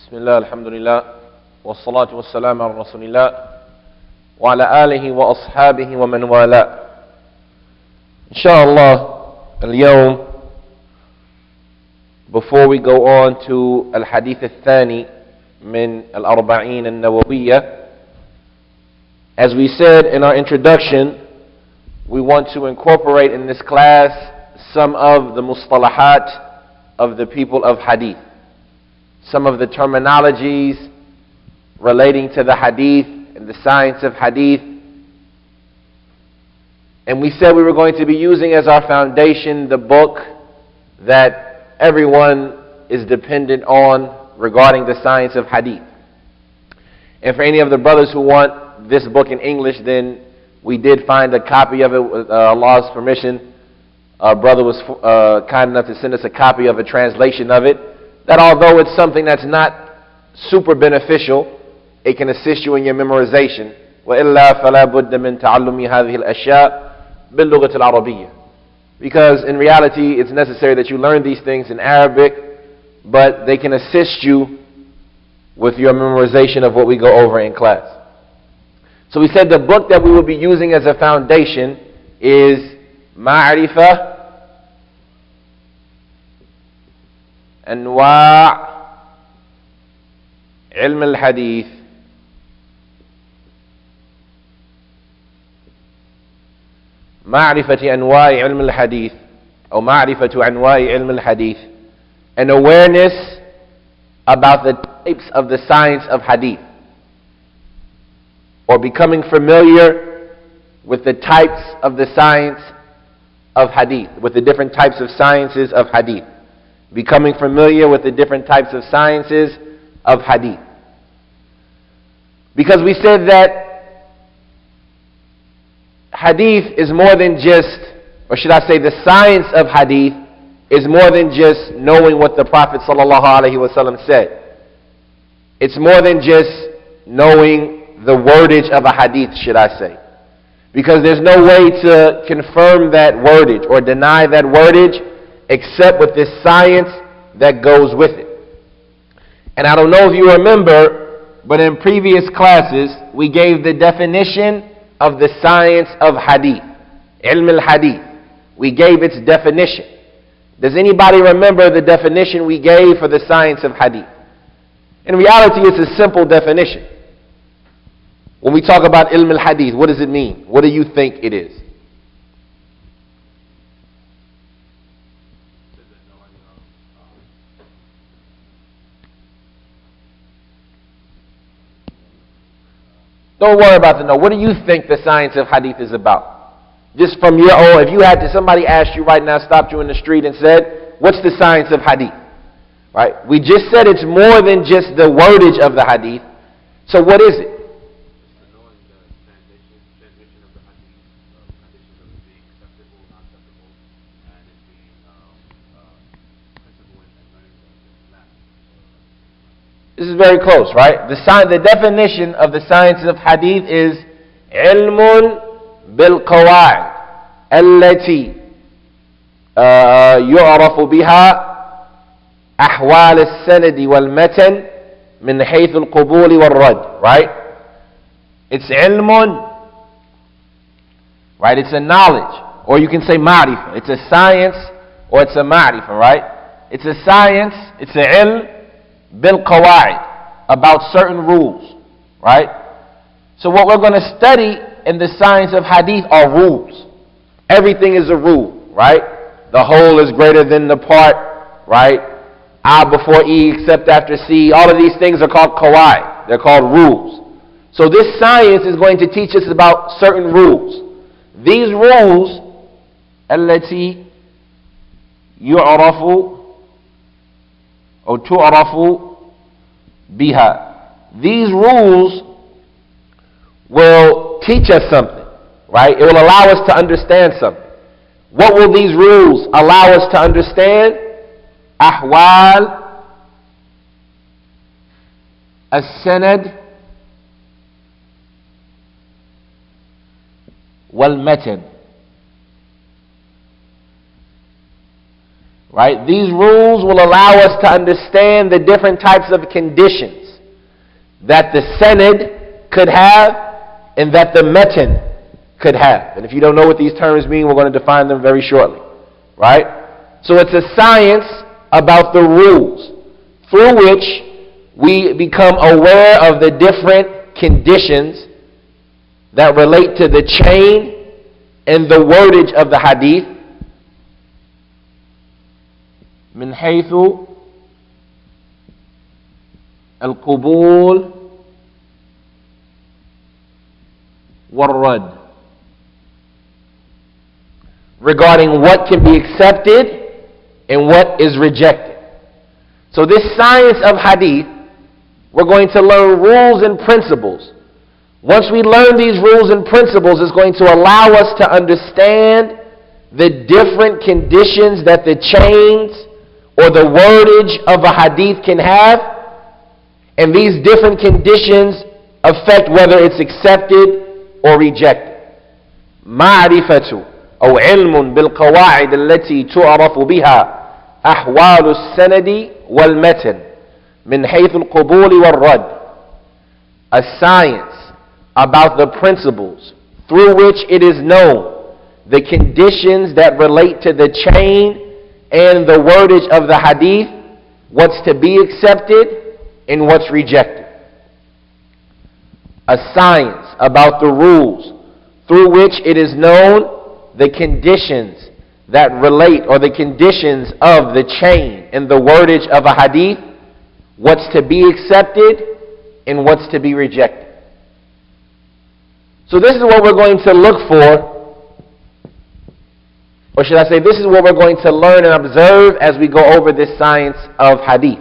بسم الله الحمد لله والصلاة والسلام على رسول الله وعلى آله وأصحابه ومن والاه. Inshallah, اليوم, before we go on to الحديث الثاني من الأربعين النووية, as we said in our introduction, we want to incorporate in this class some of the mustalahat of the people of hadith, some of the terminologies relating to the hadith and the science of hadith. And we said we were going to be using as our foundation the book that everyone is dependent on regarding the science of hadith. And for any of the brothers who want this book in English, then we did find a copy of it with Allah's permission. Our brother was kind enough to send us a copy of a translation of it, that although it's something that's not super beneficial, it can assist you in your memorization. وَإِلَّا فَلَا بُدَّ مِن تَعَلُّمِ هَذِهِ الْأَشْيَاءِ بِاللُّغَةِ الْعَرَبِيَّةِ. Because in reality, it's necessary that you learn these things in Arabic, but they can assist you with your memorization of what we go over in class. So we said the book that we will be using as a foundation is Ma'rifah أنواع علم الحديث. معرفة أنواع علم الحديث أو معرفة أنواع علم الحديث, an awareness about the types of the science of hadith, or becoming familiar with the types of the science of hadith, with the different types of sciences of hadith. Becoming familiar with the different types of sciences of hadith. Because we said that hadith is more than just, or should I say the science of hadith is more than just knowing what the Prophet ﷺ said. It's more than just knowing the wordage of a hadith, should I say. Because there's no way to confirm that wordage or deny that wordage except with this science that goes with it. And I don't know if you remember, but in previous classes, we gave the definition of the science of hadith, ilm al-hadith. We gave its definition. Does anybody remember the definition we gave for the science of hadith? In reality, it's a simple definition. When we talk about ilm al-hadith, what does it mean? What do you think it is? Don't worry about the no. What do you think the science of hadith is about? Just from your own, if you had to, somebody asked you right now, stopped you in the street and said, what's the science of hadith? Right? We just said it's more than just the wordage of the hadith. So what is it? This is very close, right? The definition of the science of hadith is علم بالقواعد التي يعرف بها أحوال السند والمتن من حيث القبول والرد, right? It's علم, right? It's a knowledge, or you can say ma'rifah. It's a science, or it's a ma'rifah, right? It's a science, it's a ilm bil qawaid, about certain rules, right? So what we're going to study in the science of hadith are rules. Everything is a rule, right? The whole is greater than the part, right? A before E except after C. All of these things are called qawaid. They're called rules. So this science is going to teach us about certain rules. These rules, التي يعرف أو تعرف بها. These rules will teach us something, right? It will allow us to understand something. What will these rules allow us to understand? أحوال السند والمتن. Right? These rules will allow us to understand the different types of conditions that the sanad could have and that the matan could have. And if you don't know what these terms mean, we're going to define them very shortly. Right? So it's a science about the rules through which we become aware of the different conditions that relate to the chain and the wordage of the hadith من حيث القبول والرد, regarding what can be accepted and what is rejected. So this science of hadith, we're going to learn rules and principles. Once we learn these rules and principles, it's going to allow us to understand the different conditions that the chains or the wordage of a hadith can have, and these different conditions affect whether it's accepted or rejected. معرفة أو علم بالقواعد التي تعرف بها أحوال السند والمتن من حيث القبول والرد. A science about the principles through which it is known the conditions that relate to the chain and the wordage of the hadith, what's to be accepted and what's rejected. A science about the rules through which it is known the conditions that relate, or the conditions of the chain and the wordage of a hadith, what's to be accepted and what's to be rejected. So this is what we're going to look for, or should I say, this is what we're going to learn and observe as we go over this science of hadith.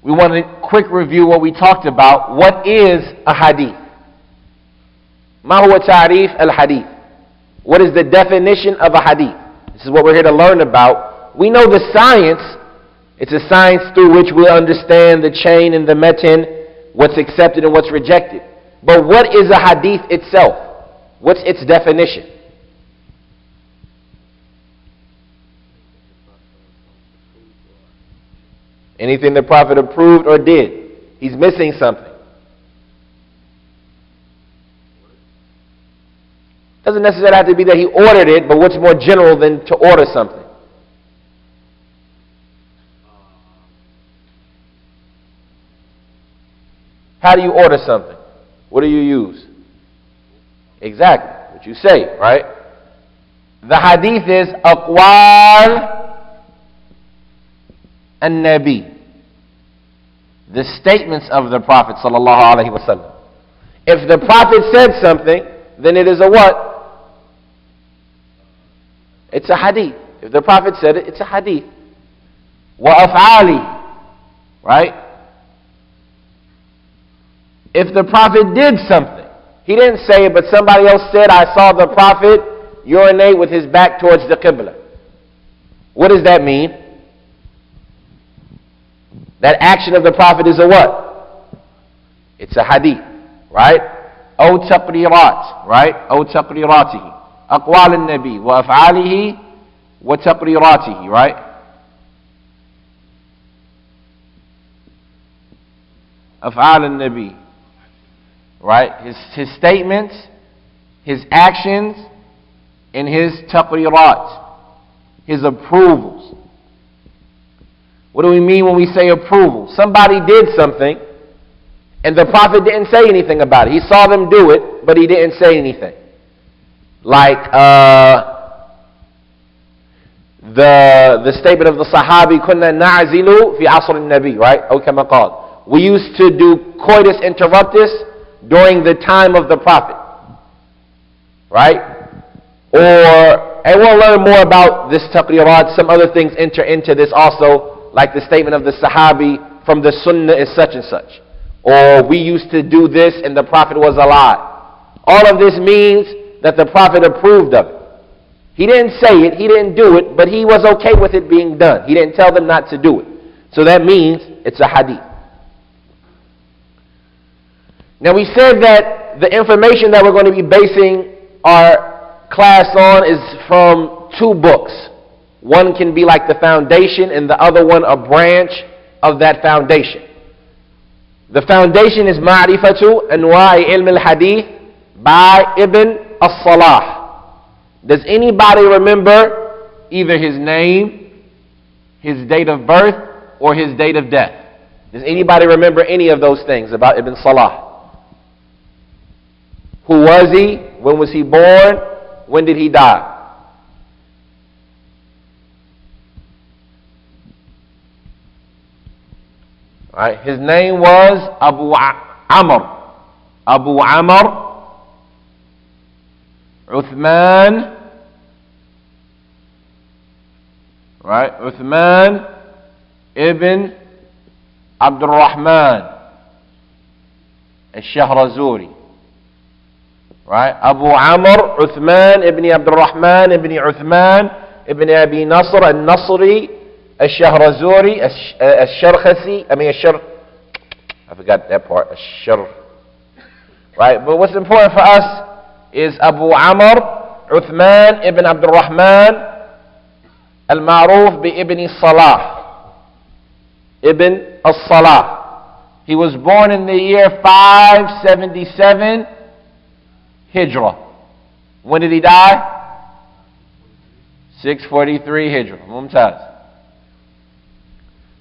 We want to quick review what we talked about. What is a hadith? ما هو تعريف الحديث? What is the definition of a hadith? This is what we're here to learn about. We know the science. It's a science through which we understand the chain and the matan, what's accepted and what's rejected. But what is a hadith itself? What's its definition? Anything the Prophet approved or did. He's missing something. Doesn't necessarily have to be that he ordered it, but what's more general than to order something? How do you order something? What do you use? Exactly, what you say, right? The hadith is aqwal an-nabi, the statements of the Prophet sallallahu alaihi wasallam. If the Prophet said something, then it is a what? It's a hadith. If the Prophet said it, it's a hadith. Wa af'ali, right? If the Prophet did something, he didn't say it, but somebody else said, I saw the Prophet urinate with his back towards the Qibla. What does that mean? That action of the Prophet is a what? It's a hadith, right? أو تقريرات, right? أو تقريراته. أقوال النبي وأفعاله وتقريراته, right? أفعال النبي. Right? His statements, his actions, and his taqrirat, his approvals. What do we mean when we say approval? Somebody did something, and the Prophet didn't say anything about it. He saw them do it, but he didn't say anything. Like the statement of the Sahabi, كنا نعزل في عصر النبي, right? أو كما قال. We used to do coitus interruptus during the time of the Prophet, right? And we'll learn more about this taqrirat. Some other things enter into this also, like the statement of the Sahabi, from the Sunnah is such and such. Or we used to do this and the Prophet was alive. All of this means that the Prophet approved of it. He didn't say it, he didn't do it, but he was okay with it being done. He didn't tell them not to do it. So that means it's a hadith. Now we said that the information that we're going to be basing our class on is from two books. One can be like the foundation and the other one a branch of that foundation. The foundation is Ma'rifatu Anwa'i Ilm al-Hadith by Ibn as-Salah. Does anybody remember either his name, his date of birth, or his date of death? Does anybody remember any of those things about Ibn Salah? Who was he? When was he born? When did he die? All right. His name was Abu Amr. Abu Amr Uthman. Right? Uthman ibn Abdul-Rahman al-Shahrazuri. Right? Abu Amr Uthman ibn Abdul-Rahman ibn Uthman ibn Abi Nasr al-Nasri al-Shahrazuri al-Sharkhasi. I forgot that part. Al-Shar. Right? But what's important for us is Abu Amr Uthman ibn Abdul-Rahman al-Ma'ruf bi Ibn Salah. Ibn as-Salah. He was born in the year 577 Hijrah. When did he die? 643 Hijrah. Mumtaz.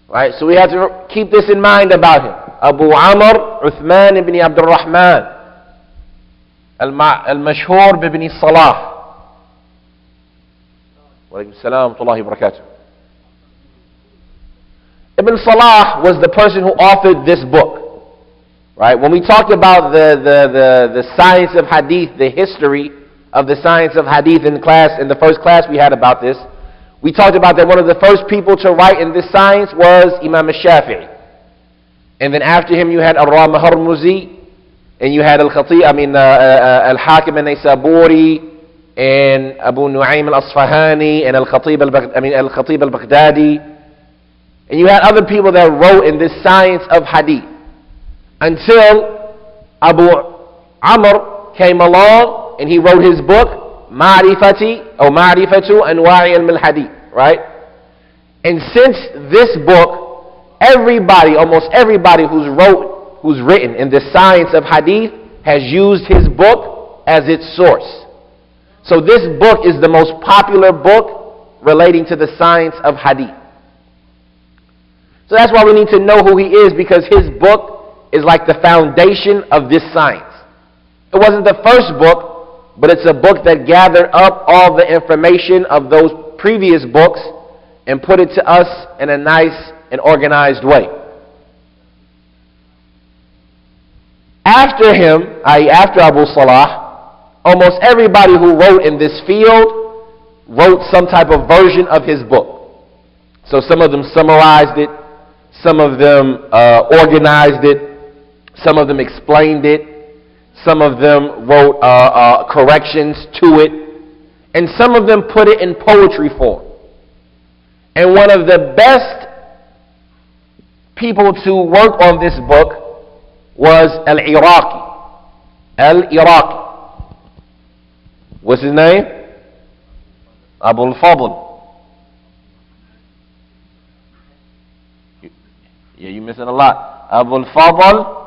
Right, so we have to keep this in mind about him. Abu Amr Uthman ibn Abdul Rahman al-Mashhur bi Ibn Salah. Wa alaykum assalam wa rahmatullahi wa barakatuh. Ibn Salah was the person who authored this book. Right? When we talked about the science of hadith, the history of the science of hadith in the first class we had about this, we talked about that one of the first people to write in this science was Imam al-Shafi'i. And then after him you had al-Ramah-Hurmuzi, and you had al-Hakim al-Naysaburi, and Abu Nu'aym al-Asfahani, and al-Khatib al-Baghdadi. And you had other people that wrote in this science of hadith. Until Abu Amr came along and he wrote his book, Ma'rifatu Anwa'i Ilm al-Hadith, right? And since this book, almost everybody who's written in the science of hadith has used his book as its source. So this book is the most popular book relating to the science of hadith. So that's why we need to know who he is, because his book is like the foundation of this science. It wasn't the first book, but it's a book that gathered up all the information of those previous books and put it to us in a nice and organized way. After him, i.e. after Abu Salah, almost everybody who wrote in this field wrote some type of version of his book. So some of them summarized it, some of them organized it, some of them explained it, some of them wrote corrections to it, and some of them put it in poetry form. And one of the best people to work on this book was Al-Iraqi. Al-Iraqi. What's his name? Abul-Fadl. Yeah, you're missing a lot. Abul-Fadl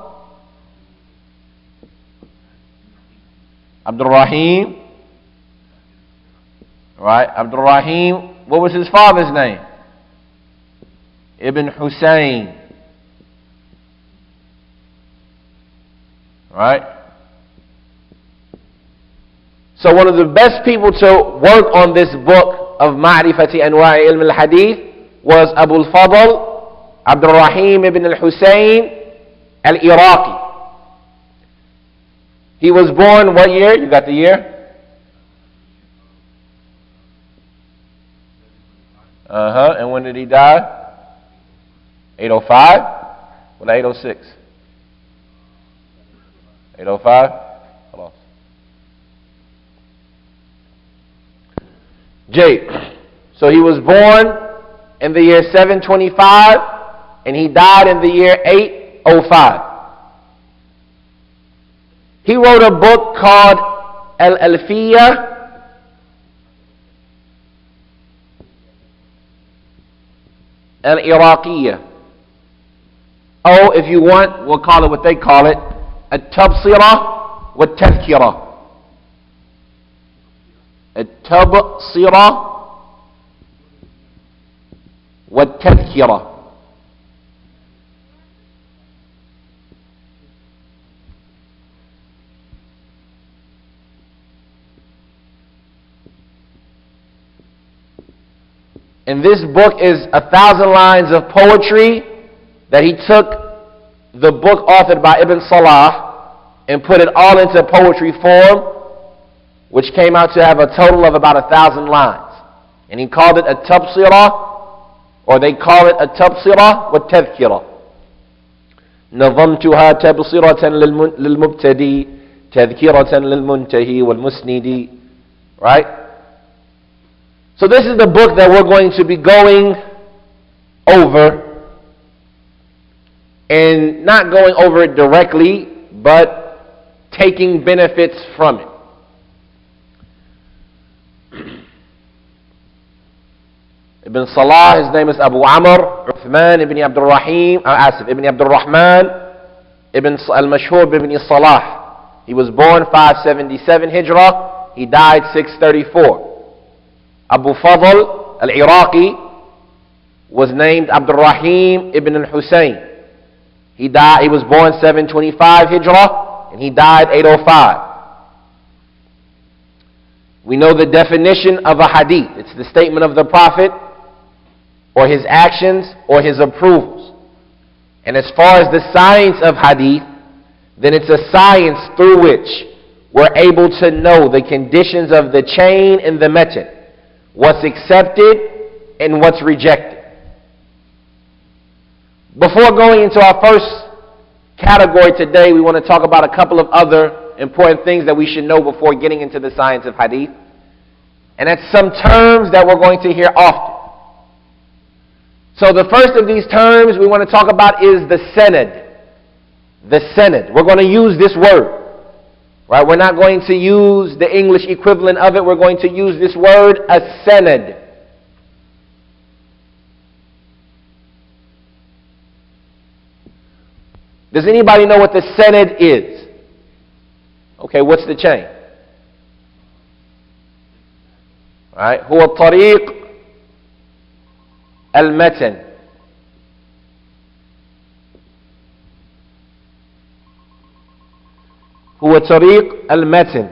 Abdul-Rahim. Right? Abdul-Rahim. What was his father's name? Ibn Hussein. Right? So one of the best people to work on this book of Ma'rifati Anwa'i Ilm al-Hadith was Abul-Fadl Abdul-Rahim ibn al-Hussein al-Iraqi. He was born what year? You got the year? And when did he die? 805? Well, 806. 805? Hello. Jade. So he was born in the year 725 and he died in the year 805. He wrote a book called Al-Alfiyah, Al-Iraqiyah. Or if you want, we'll call it what they call it, At-Tabsirah wa-Tadhkirah. At-Tabsirah wa-Tadhkirah. And this book is 1,000 lines of poetry that he took the book authored by Ibn Salah and put it all into poetry form, which came out to have a total of about 1,000 lines. And he called it a Tabsirah, or they call it a Tabsirah wa Tadhkirah. نظمتها تبصرة للمبتدي تذكرة للمنتهي والمسندي. Right? So this is the book that we're going to be going over, and not going over it directly, but taking benefits from it. Ibn Salah, his name is Abu Amr, Uthman ibn Abdul-Rahim, ibn Abdul-Rahman, ibn al-Mashhur ibn Salah. He was born 577 Hijrah, he died 634. Abu Fadl al-Iraqi was named Abdul-Rahim ibn al-Husayn. He was born 725 Hijrah, and he died 805. We know the definition of a hadith. It's the statement of the Prophet, or his actions, or his approvals. And as far as the science of hadith, then it's a science through which we're able to know the conditions of the chain and the matan, what's accepted and what's rejected. Before going into our first category today, we want to talk about a couple of other important things that we should know before getting into the science of hadith. And that's some terms that we're going to hear often. So the first of these terms we want to talk about is the sanad. The sanad. We're going to use this word. Right? We're not going to use the English equivalent of it. We're going to use this word, a sanad. Does anybody know what the sanad is? Okay, what's the chain? Right? هو الطريق المتن. هو طريق المتن.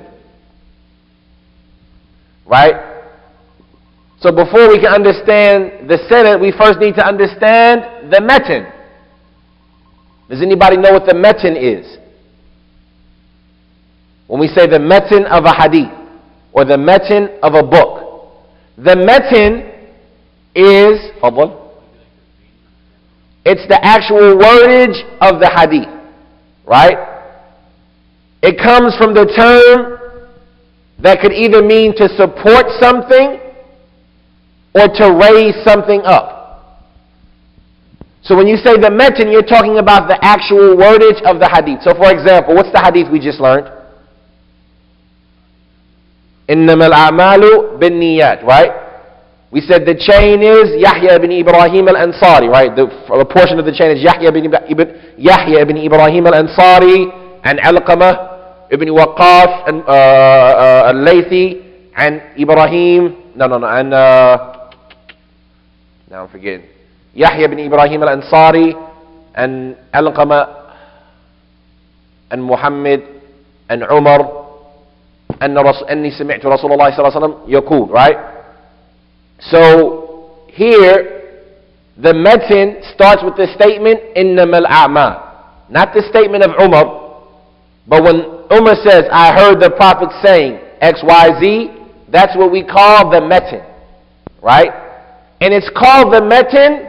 Right? So before we can understand the sanad, we first need to understand the matan. Does anybody know what the matan is? When we say the matan of a hadith, or the matan of a book, the matan is, it's the actual wordage of the hadith, right? It comes from the term that could either mean to support something or to raise something up. So when you say the matan, you're talking about the actual wordage of the hadith. So for example, what's the hadith we just learned? إِنَّمَا الْأَعْمَالُ بِالنِّيَّاتِ, right? We said the chain is Yahya ibn Ibrahim al-Ansari, right? The portion of the chain is Yahya ibn Ibrahim al-Ansari and Alqamah ibn Waqqas and al-Laythi and Ibrahim, and now I'm forgetting. Yahya ibn Ibrahim al-Ansari and Alqamah and Muhammad and Umar أني سمعت رسول الله صلى الله عليه وسلم يقول, right? So here the matan starts with the statement إنما الأعمال, not the statement of Umar, but when Umar says I heard the Prophet saying XYZ, that's what we call the matan, right? And it's called the matan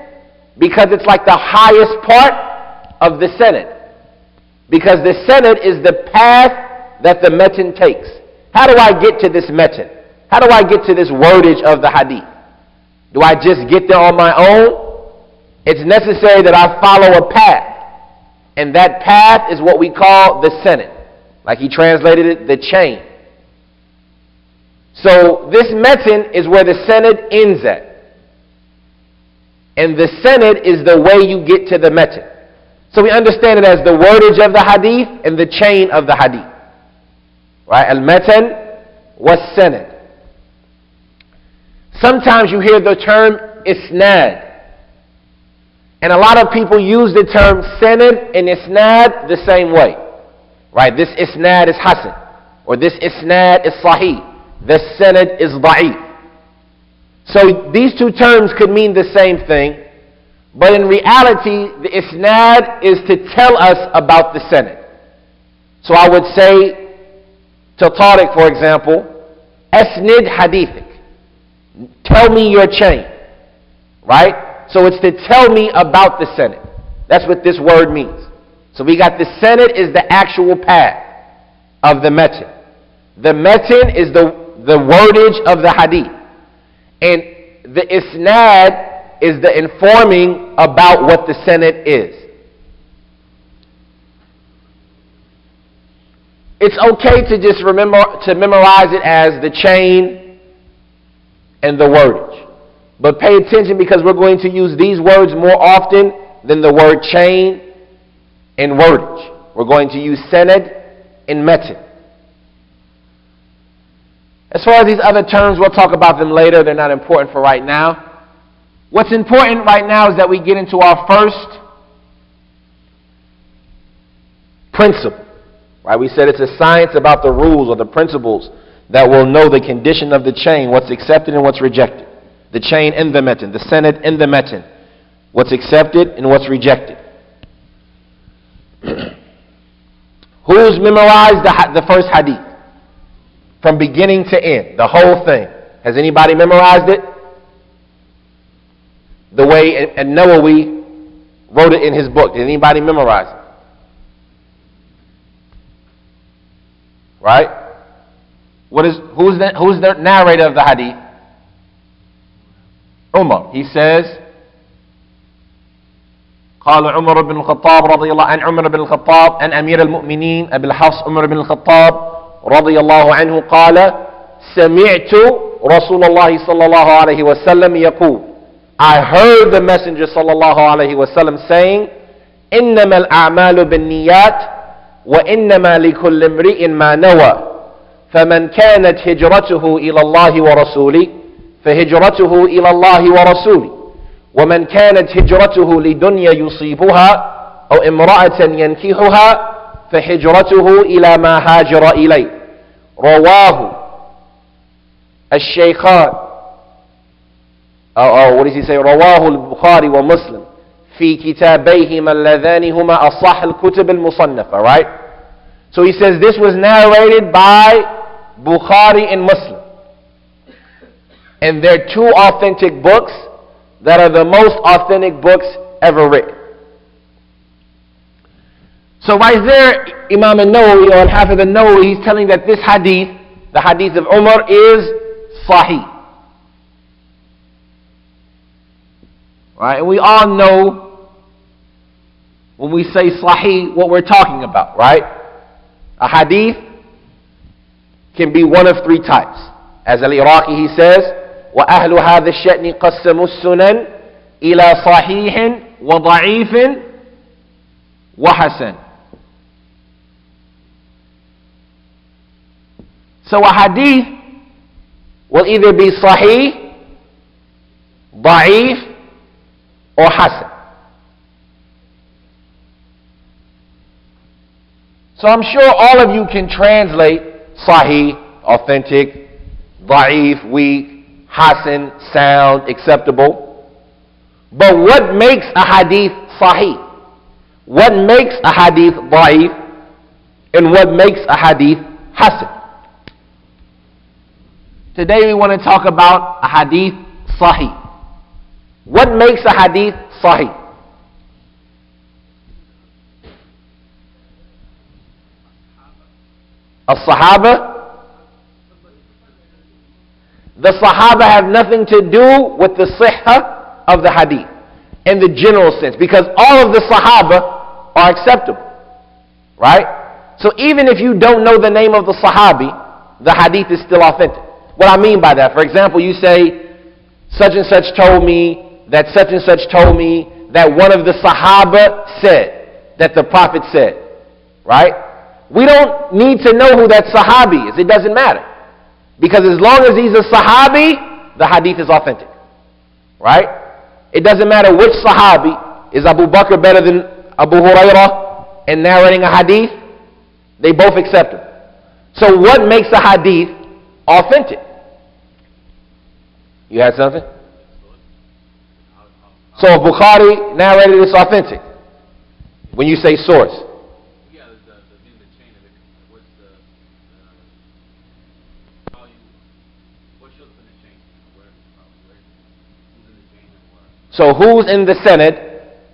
because it's like the highest part of the sanad, because the sanad is the path that the matan takes. How do I get to this matan? How do I get to this wordage of the hadith? Do I just get there on my own? It's necessary that I follow a path. And that path is what we call the sanad. Like he translated it, the chain. So this metin is where the sanad ends at. And the sanad is the way you get to the metin. So we understand it as the wordage of the hadith and the chain of the hadith. Right? Al-matan was sanad. Sometimes you hear the term isnad. And a lot of people use the term sanad and isnad the same way. Right? This isnad is hasan. Or this isnad is sahih. This sanad is da'if. So these two terms could mean the same thing. But in reality, the isnad is to tell us about the sanad. So I would say to Tariq, for example, asnid hadithik. Tell me your chain. Right? So it's to tell me about the sanad. That's what this word means. So we got the sanad is the actual path of the metin. The metin is the wordage of the hadith. And the isnad is the informing about what the sanad is. It's okay to just memorize it as the chain and the wordage. But pay attention, because we're going to use these words more often than the word chain and wordage. We're going to use sanad and metin. As far as these other terms, we'll talk about them later. They're not important for right now. What's important right now is that we get into our first principle. Right? We said it's a science about the rules or the principles that will know the condition of the chain, what's accepted and what's rejected. The chain and the metin, the sanad and the metin. What's accepted and what's rejected. Who's memorized the first hadith? From beginning to end, the whole thing. Has anybody memorized it? The way Nawawi wrote it in his book. Did anybody memorize it? Right? Who's the narrator of the hadith? Umar. He says, قال عمر بن الخطاب رضي الله عن عمر بن الخطاب عن أمير المؤمنين أبي الحفص عمر بن الخطاب رضي الله عنه قال سمعت رسول الله صلى الله عليه وسلم يقول, I heard the Messenger صلى الله عليه وسلم saying, إنما الأعمال بالنيات وإنما لكل امرئ ما نوى فمن كانت هجرته إلى الله ورسوله فهجرته إلى الله ورسوله ومن كانت هجرته لدنيا يصيبها أو امرأة ينكحها فهجرته إلى ما هاجر إليه رواه الشيخان what does he say رواه البخاري ومسلم في كتابيهما اللذان هما أصح الكتب المصنفة. Right? So he says this was narrated by Bukhari and Muslim, and they're two authentic books that are the most authentic books ever written. So right there, Imam al-Nawawi, or Al-Hafiz al-Nawawi, he's telling that this hadith, the hadith of Umar, is sahih. Right? And we all know, when we say sahih, what we're talking about, right? A hadith can be one of three types. As Al-Iraqi, he says, وَأَهْلُ هَذَا الشَّأْنِ قَسَّمُوا السُّنَنِ إِلَى صَحِيحٍ وَضَعِيفٍ وَحَسَنٍ. So a hadith will either be sahih, da'if, or hasan. So I'm sure all of you can translate sahih, authentic, da'if, weak, hasan, sound, acceptable. But what makes a hadith sahih? What makes a hadith da'if? And what makes a hadith hasan? Today we want to talk about a hadith sahih. What makes a hadith sahih? As-Sahaba? The Sahaba have nothing to do with the sihha of the hadith in the general sense, because all of the Sahaba are acceptable. Right? So even if you don't know the name of the Sahabi, the hadith is still authentic. what I mean by that. For example, you say, such and such told me that such and such told me that one of the Sahaba said, that the Prophet said, right? We don't need to know who that Sahabi is. It doesn't matter. Because as long as he's a Sahabi, the hadith is authentic, right? It doesn't matter which Sahabi. Is Abu Bakr better than Abu Hurairah in narrating a hadith? They both accept him. So what makes a hadith authentic? You had something? So if Bukhari narrated, it's authentic. When you say source. Yeah, the chain of it. What's the value? What shows in the chain? Who's in the chain and what? So who's in the sanad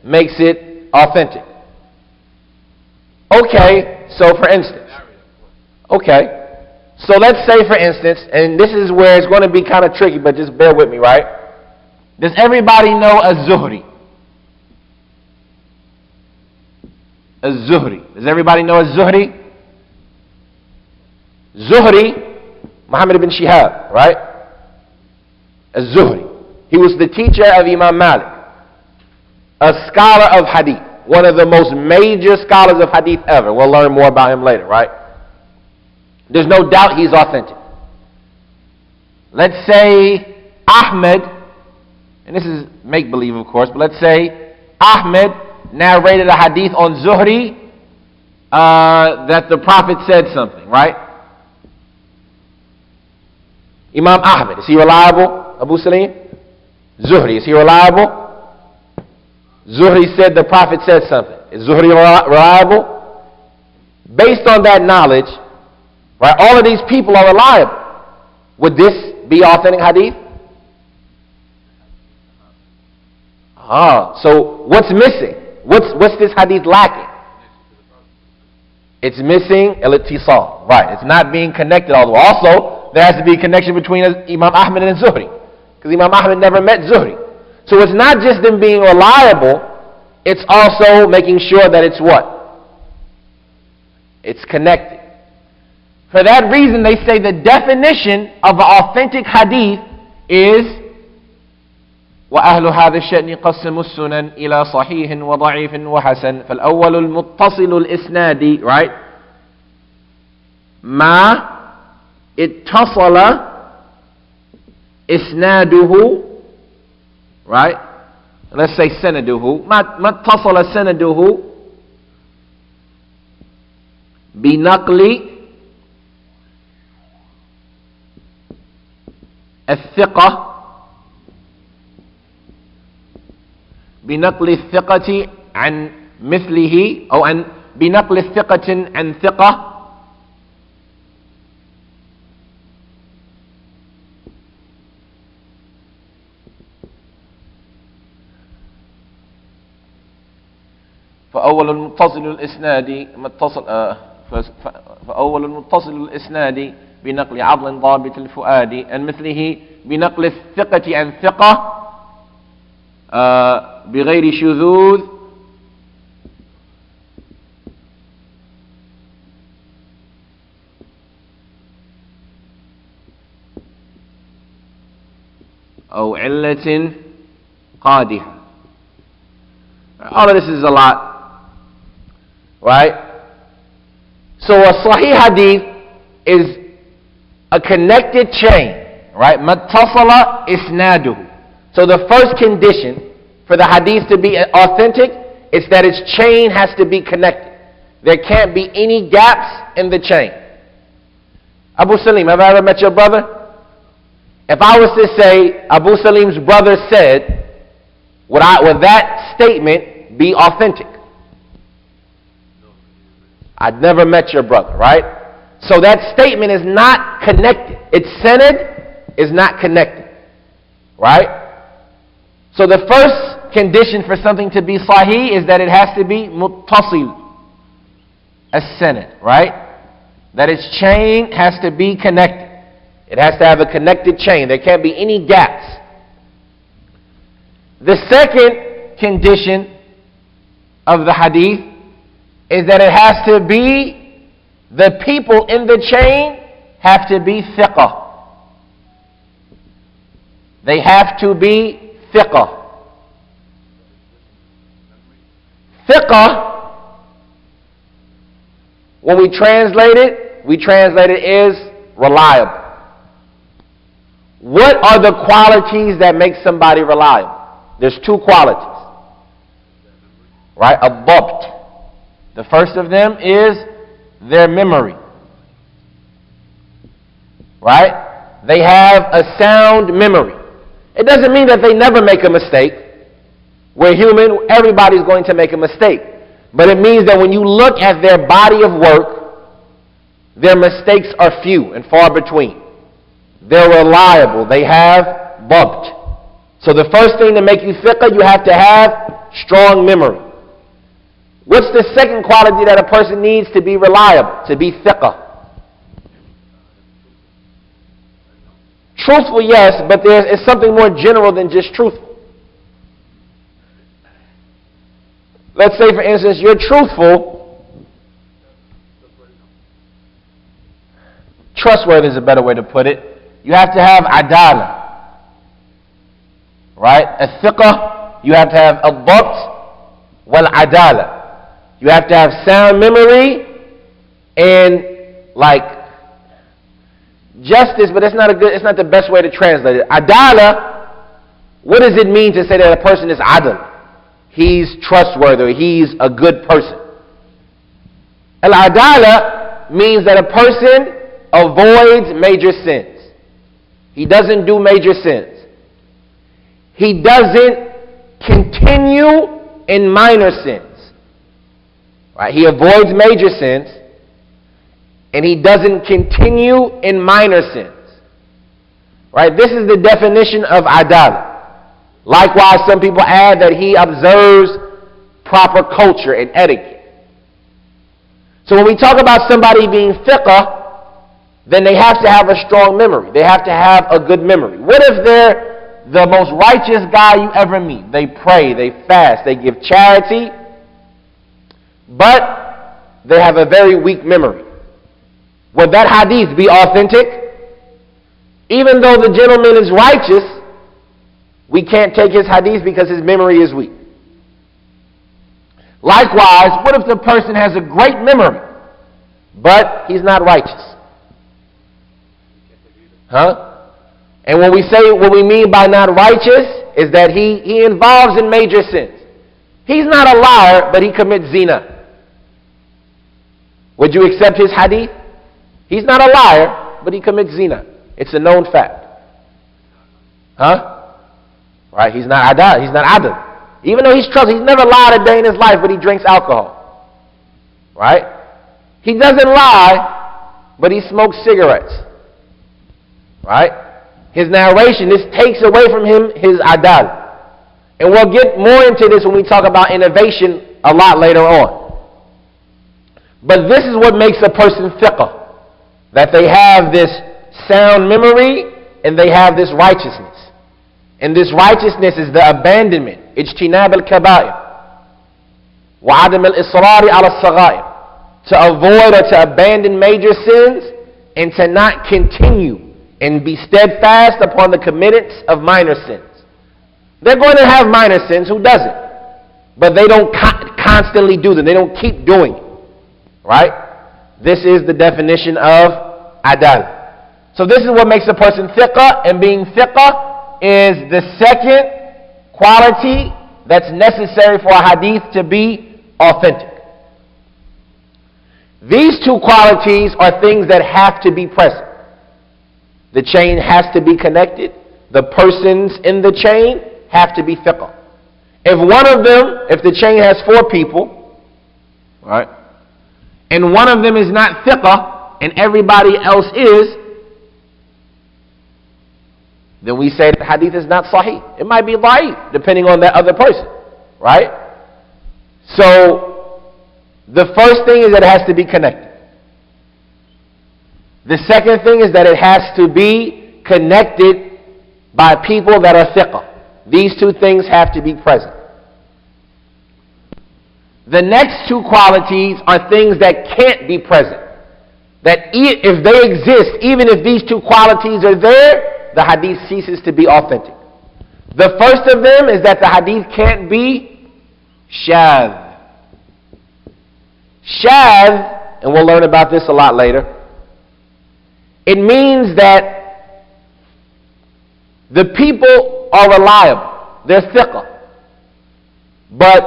makes it authentic. Okay, so for instance. Okay, so let's say for instance, and this is where it's going to be kind of tricky, but just bear with me, right? Does everybody know Az-Zuhri? Az-Zuhri. Does everybody know Az-Zuhri? Zuhri, Muhammad ibn Shihab, right? Az-Zuhri. He was the teacher of Imam Malik, a scholar of hadith, one of the most major scholars of hadith ever. We'll learn more about him later, right? There's no doubt he's authentic. Let's say Ahmed, and this is make-believe of course, but let's say Ahmed narrated a hadith on Zuhri that the Prophet said something, right? Imam Ahmed, is he reliable? Abu Salim? Zuhri, is he reliable? Zuhri said the Prophet said something. Is Zuhri reliable? Based on that knowledge, right, all of these people are reliable. Would this be authentic hadith? So what's missing? What's this hadith lacking? It's missing al-ittisal. Right, it's not being connected all the way. Also, there has to be a connection between Imam Ahmed and Zuhri, because Imam Ahmed never met Zuhri. So it's not just them being reliable, it's also making sure that it's what? It's connected. For that reason, they say the definition of an authentic hadith is وأهل هذا الشأن قسموا السنن إلى صحيح وضعيف وحسن فالأول المتصل الإسناد right ما اتصل إسناده right, let's say سنده ما اتصل سنده بنقل الثقة بنقل الثقة عن مثله أو عن بنقل الثقة عن ثقة فأول المتصل الإسناد فأول المتصل الإسناد بنقل عضل ضابط الفؤاد عن مثله بنقل الثقة عن ثقة بغير شذوذ أو علة قادحة. All of this is a lot, right? So a Sahih hadith is a connected chain, right? Mattasala isnaduhu. So the first condition for the hadith to be authentic is that its chain has to be connected. There can't be any gaps in the chain. Abu Salim, have I ever met your brother? If I was to say Abu Salim's brother said, would that statement be authentic? I'd never met your brother, right? So that statement is not connected. Its sanad is not connected, right? So the first condition for something to be sahih is that it has to be muttasil, as-sanad, right? That its chain has to be connected. It has to have a connected chain. There can't be any gaps. The second condition of the hadith is that it has to be, the people in the chain have to be thiqah. They have to be thiqah. Thiqah, when we translate it is reliable. What are the qualities that make somebody reliable? There's two qualities, right? Dabt. The first of them is their memory, right? They have a sound memory. It doesn't mean that they never make a mistake. We're human, everybody's going to make a mistake. But it means that when you look at their body of work, their mistakes are few and far between. They're reliable. They have dabt. So the first thing to make you thiqah, you have to have strong memory. What's the second quality that a person needs to be reliable, to be thiqah? Truthful, yes, but there is something more general than just truthful. Let's say, for instance, you're truthful. Trustworthy is a better way to put it. You have to have adala. Right? A thiqah, you have to have a dabt wal adala. You have to have sound memory and justice, but it's not the best way to translate it. Adala, what does it mean to say that a person is adl? He's trustworthy, he's a good person. Al-adala means that a person avoids major sins. He doesn't do major sins. He doesn't continue in minor sins. Right? He avoids major sins and he doesn't continue in minor sins. Right? This is the definition of adala. Likewise, some people add that he observes proper culture and etiquette. So when we talk about somebody being thiqah, then they have to have a strong memory. They have to have a good memory. What if they're the most righteous guy you ever meet? They pray, they fast, they give charity, but they have a very weak memory. Would that hadith be authentic? Even though the gentleman is righteous, we can't take his hadith because his memory is weak. Likewise, what if the person has a great memory, but he's not righteous? Huh? And when we say what we mean by not righteous is that he involves in major sins. He's not a liar, but he commits zina. Would you accept his hadith? He's not a liar, but he commits zina. It's a known fact. Huh? Right? He's not adal. He's not adl. Even though he's trustworthy, he's never lied a day in his life, but he drinks alcohol. Right? He doesn't lie, but he smokes cigarettes. Right? His narration, this takes away from him his adal. And we'll get more into this when we talk about innovation a lot later on. But this is what makes a person thiqah. That they have this sound memory and they have this righteousness. And this righteousness is the abandonment. Ijtinab al-kabair. Wa adam al-israri ala-saghair. To avoid or to abandon major sins and to not continue and be steadfast upon the committance of minor sins. They're going to have minor sins, who doesn't? But they don't constantly do them. They don't keep doing it. Right? This is the definition of adal. So this is what makes a person thiqah, and being thiqah is the second quality that's necessary for a hadith to be authentic. These two qualities are things that have to be present. The chain has to be connected. The persons in the chain have to be thiqah. If one of them, if the chain has 4 people, right, and one of them is not thiqah and everybody else is, then we say that the hadith is not sahih. It might be da'if, depending on that other person, right? So, the first thing is that it has to be connected. The second thing is that it has to be connected by people that are thiqah. These two things have to be present. The next two qualities are things that can't be present. That if they exist, even if these two qualities are there, the hadith ceases to be authentic. The first of them is that the hadith can't be shadh. Shadh, and we'll learn about this a lot later, it means that the people are reliable. They're thiqah. But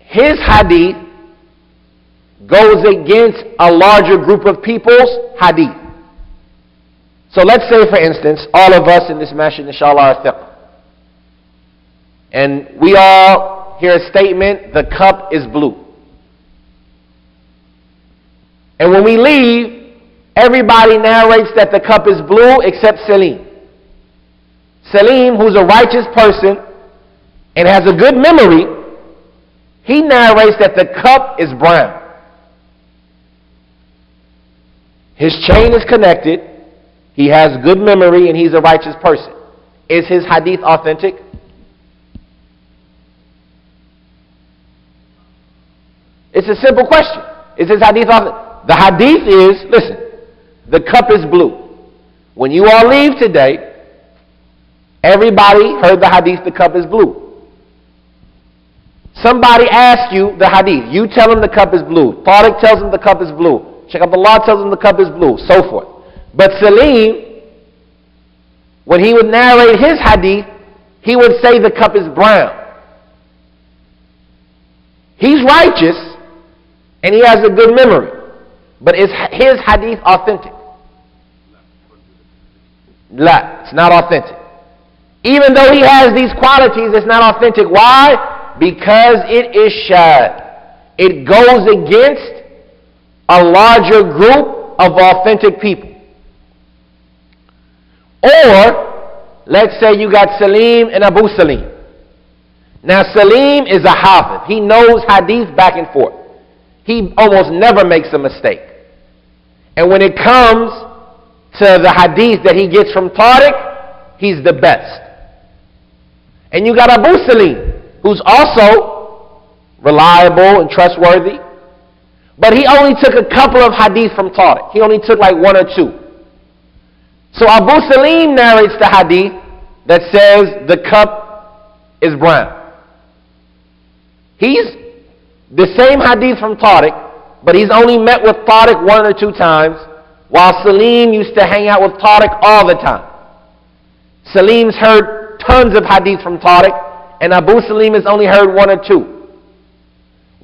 his hadith goes against a larger group of people's hadith. So let's say, for instance, all of us in this masjid, inshallah, are thiqah. And we all hear a statement, the cup is blue. And when we leave, everybody narrates that the cup is blue except Salim. Salim, who's a righteous person and has a good memory, he narrates that the cup is brown. His chain is connected, he has good memory, and he's a righteous person. Is his hadith authentic? It's a simple question. Is his hadith authentic? The hadith is, listen, the cup is blue. When you all leave today, everybody heard the hadith, the cup is blue. Somebody asks you the hadith. You tell him the cup is blue. Tariq tells him the cup is blue. Sheikh Abdullah tells him the cup is blue, so forth. But Salim, when he would narrate his hadith, he would say the cup is brown. He's righteous, and he has a good memory. But is his hadith authentic? La, it's not authentic. Even though he has these qualities, it's not authentic. Why? Because it is shadh. It goes against a larger group of authentic people. Or, let's say you got Salim and Abu Salim. Now Salim is a hafiz. He knows hadith back and forth. He almost never makes a mistake. And when it comes to the hadith that he gets from Tariq, he's the best. And you got Abu Salim, who's also reliable and trustworthy, but he only took a couple of hadith from Tariq. He only took like one or two. So Abu Salim narrates the hadith that says the cup is brown. He's the same hadith from Tariq, but he's only met with Tariq one or two times, while Salim used to hang out with Tariq all the time. Salim's heard tons of hadith from Tariq, and Abu Salim has only heard one or two.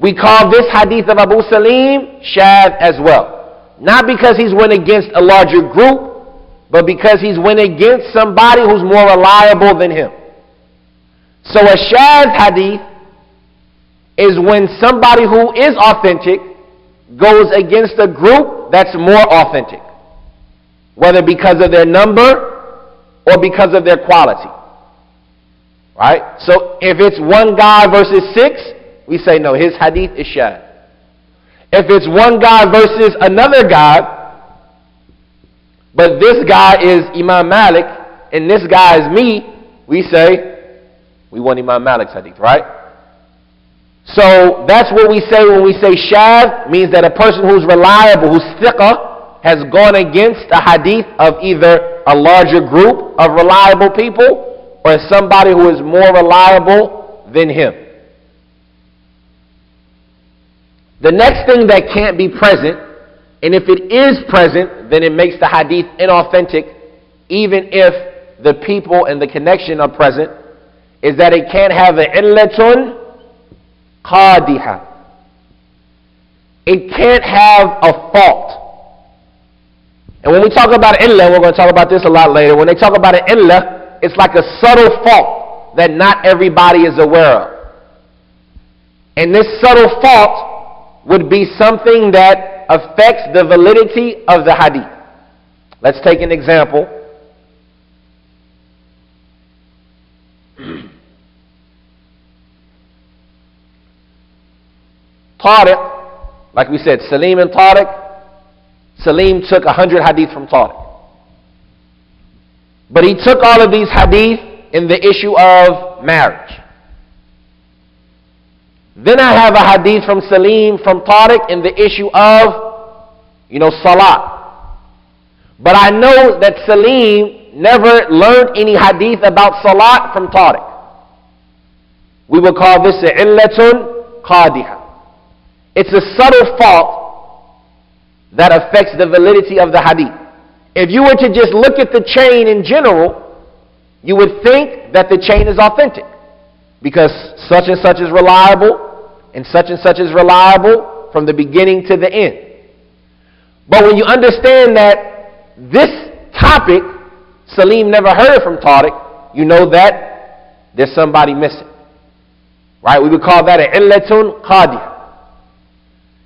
We call this hadith of Abu Salim shadh as well. Not because he's went against a larger group, but because he's went against somebody who's more reliable than him. So a shadh hadith is when somebody who is authentic goes against a group that's more authentic, whether because of their number or because of their quality. Right? So if it's one guy versus 6, we say no, his hadith is shadh. If it's one guy versus another guy, but this guy is Imam Malik and this guy is me, we say we want Imam Malik's hadith, right? So that's what we say when we say shadh, means that a person who's reliable, who's thiqah, has gone against a hadith of either a larger group of reliable people or somebody who is more reliable than him. The next thing that can't be present, and if it is present, then it makes the hadith inauthentic, even if the people and the connection are present, is that it can't have an illatun qadiha. It can't have a fault. And when we talk about illah, we're going to talk about this a lot later. When they talk about an illah, it's like a subtle fault that not everybody is aware of. And this subtle fault would be something that affects the validity of the hadith. Let's take an example. Tariq, like we said, Salim and Tariq, Salim took 100 hadith from Tariq. But he took all of these hadith in the issue of marriage. Then I have a hadith from Salim, from Tariq, in the issue of, salah. But I know that Salim never learned any hadith about salat from Tariq. We will call this a illatun qadiha. It's a subtle fault that affects the validity of the hadith. If you were to just look at the chain in general, you would think that the chain is authentic, because such and such is reliable, and such is reliable from the beginning to the end. But when you understand that this topic, Salim never heard from Tariq, you know that there's somebody missing. Right? We would call that an illatun qadiyah.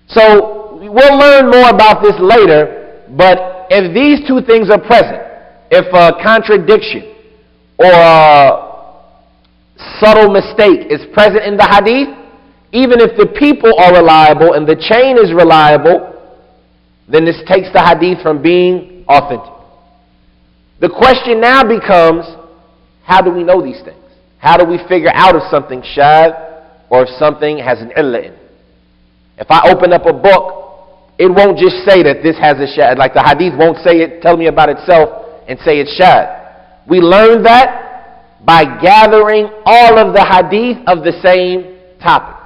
So we'll learn more about this later, but if these two things are present, if a contradiction or a subtle mistake is present in the hadith, even if the people are reliable and the chain is reliable, then this takes the hadith from being authentic. The question now becomes, how do we know these things? How do we figure out if something's shadh or if something has an illah in it? If I open up a book, it won't just say that this has a shadh. Like the hadith won't say it, tell me about itself and say it's shadh. We learn that by gathering all of the hadith of the same topic.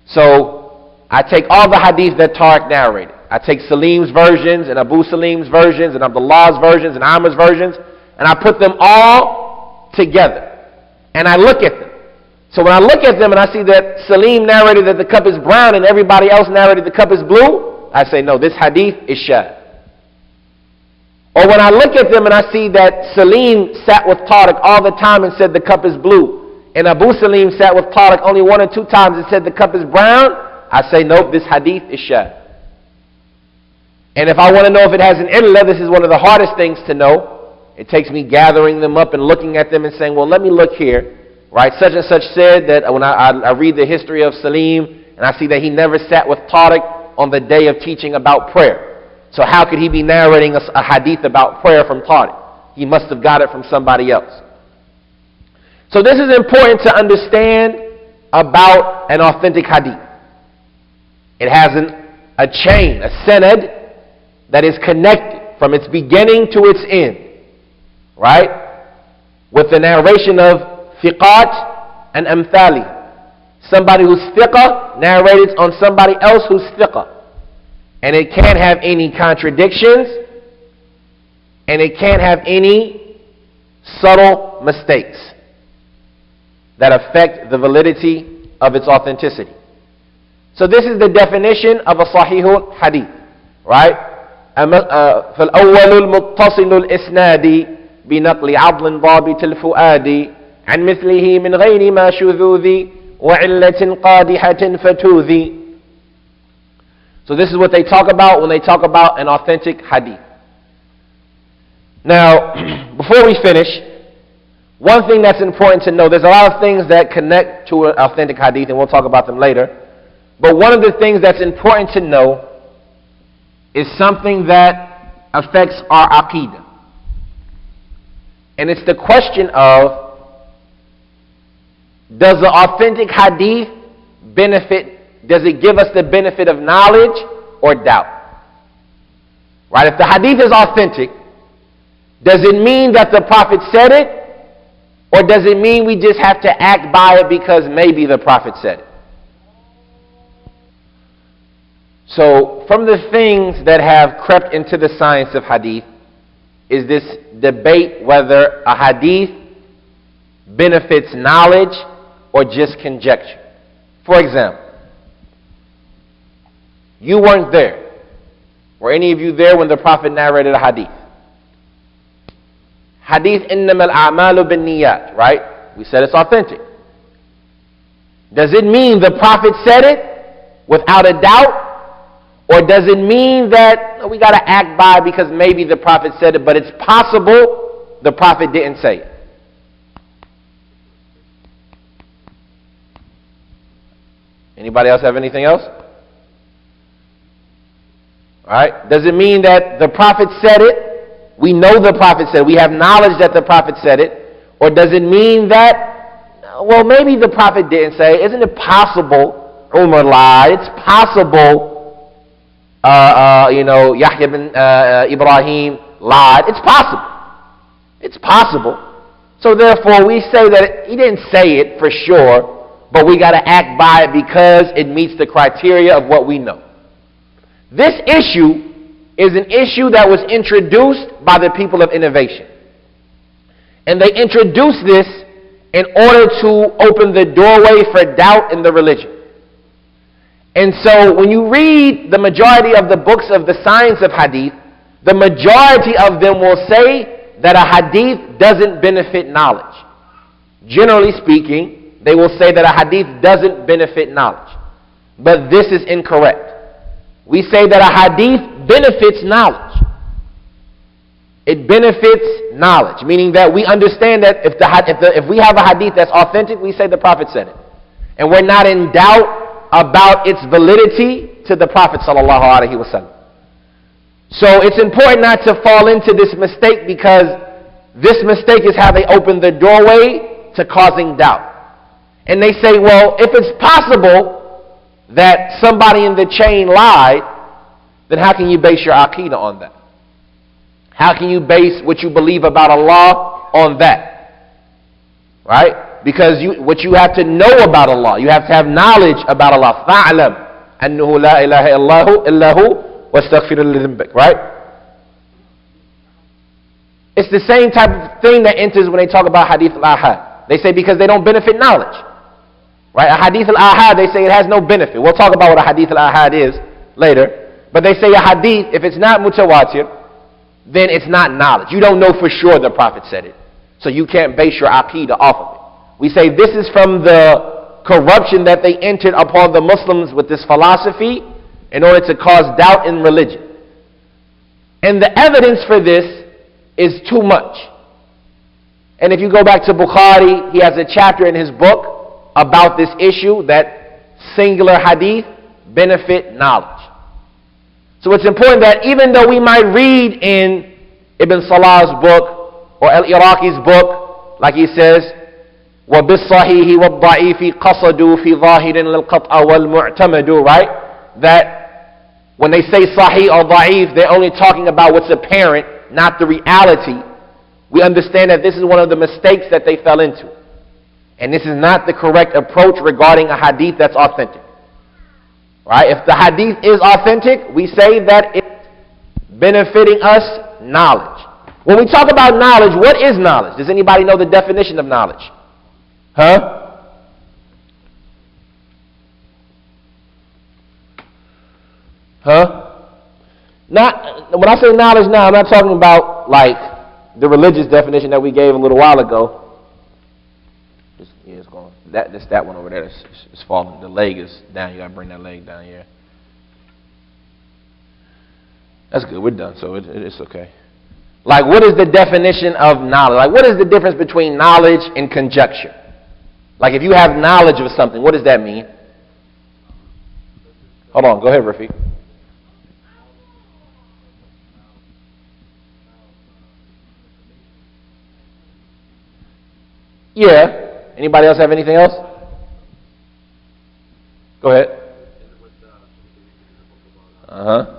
So I take all the hadith that Tariq narrated. I take Salim's versions and Abu Salim's versions and Abdullah's versions and Amr's versions, and I put them all together. And I look at them. So when I look at them and I see that Salim narrated that the cup is brown and everybody else narrated the cup is blue, I say, no, this hadith is shadh. Or when I look at them and I see that Salim sat with Tariq all the time and said the cup is blue, and Abu Salim sat with Tariq only 1 or 2 times and said the cup is brown, I say, nope, this hadith is shadh. And if I want to know if it has an illah, this is one of the hardest things to know. It takes me gathering them up and looking at them and saying, well, let me look here. Right, such and such said that when I read the history of Salim and I see that he never sat with Tariq on the day of teaching about prayer. So how could he be narrating a hadith about prayer from Tariq? He must have got it from somebody else. So this is important to understand about an authentic hadith. It has a chain, a sanad that is connected from its beginning to its end. Right? With the narration of thiqat and amthali. Somebody who's thiqah narrated on somebody else who's thiqah. And it can't have any contradictions, and it can't have any subtle mistakes that affect the validity of its authenticity. So this is the definition of a sahihul hadith. Right? فالأول المتصل الإسناد بنقل عضل ضابط الفؤاد عن مثله من غير ما شذوذ وعلة قادحة فتوذي. So this is what they talk about when they talk about an authentic hadith. Now, before we finish, one thing that's important to know, there's a lot of things that connect to an authentic hadith, and we'll talk about them later. But one of the things that's important to know is something that affects our aqeedah. And it's the question of, does the authentic hadith does it give us the benefit of knowledge or doubt? Right? If the hadith is authentic, does it mean that the Prophet said it? Or does it mean we just have to act by it because maybe the Prophet said it? So, from the things that have crept into the science of hadith is this debate whether a hadith benefits knowledge or just conjecture. For example, you weren't there. Were any of you there when the Prophet narrated a hadith? Hadith إِنَّمَا الْأَعْمَالُ بِالنِّيَّاتِ, right? We said it's authentic. Does it mean the Prophet said it without a doubt? Or does it mean that we got to act by because maybe the Prophet said it, but it's possible the Prophet didn't say it? Anybody else have anything else? Alright? Does it mean that the Prophet said it? We know the Prophet said it. We have knowledge that the Prophet said it. Or does it mean that, well, maybe the Prophet didn't say it. Isn't it possible Umar lied? It's possible Yahya bin Ibrahim lied. It's possible. It's possible. So therefore, we say that he didn't say it for sure, but we got to act by it because it meets the criteria of what we know. This issue is an issue that was introduced by the people of innovation. And they introduced this in order to open the doorway for doubt in the religion. And so when you read the majority of the books of the science of hadith, the majority of them will say that a hadith doesn't benefit knowledge. Generally speaking, they will say that a hadith doesn't benefit knowledge. But this is incorrect. We say that a hadith benefits knowledge. It benefits knowledge, meaning that we understand that if we have a hadith that's authentic, we say the Prophet said it. And we're not in doubt about its validity to the Prophet sallallahu alaihi wasallam. So it's important not to fall into this mistake, because this mistake is how they open the doorway to causing doubt. And they say, well, if it's possible that somebody in the chain lied, then how can you base your aqeedah on that? How can you base what you believe about Allah on that? Right? Because what you have to know about Allah, you have to have knowledge about Allah. فَاعْلَمْ أَنَّهُ لَا إِلَهَ إِلَّا هُ وَاسْتَغْفِرْ لِذَنبِكَ. Right? It's the same type of thing that enters when they talk about hadith al-ahad. They say because they don't benefit knowledge. Right? A hadith al-ahad, they say it has no benefit. We'll talk about what a hadith al-ahad is later. But they say a hadith, if it's not mutawatir, then it's not knowledge. You don't know for sure the Prophet said it. So you can't base your aqeedah off of it. We say this is from the corruption that they entered upon the Muslims with this philosophy in order to cause doubt in religion. And the evidence for this is too much. And if you go back to Bukhari, he has a chapter in his book about this issue, that singular hadith benefit knowledge. So it's important that even though we might read in Ibn Salah's book or Al-Iraqi's book, like he says, وَبِالصَّحِيهِ وَالضَّعِيفِ قَصَدُوا فِي ظَاهِرٍ لِلْقَطْعَ وَالْمُعْتَمَدُ. Right? That when they say sahih or da'if, they're only talking about what's apparent, not the reality. We understand that this is one of the mistakes that they fell into. And this is not the correct approach regarding a hadith that's authentic. Right? If the hadith is authentic, we say that it's benefiting us knowledge. When we talk about knowledge, what is knowledge? Does anybody know the definition of knowledge? Huh? Huh? When I say knowledge now, I'm not talking about like the religious definition that we gave a little while ago. It's going. That one over there is falling. The leg is down. You gotta bring that leg down here. That's good. We're done. So it's okay. Like, what is the definition of knowledge? Like, what is the difference between knowledge and conjecture? Like, if you have knowledge of something, what does that mean? Hold on. Go ahead, Rafiq. Yeah. Anybody else have anything else? Go ahead. Uh-huh.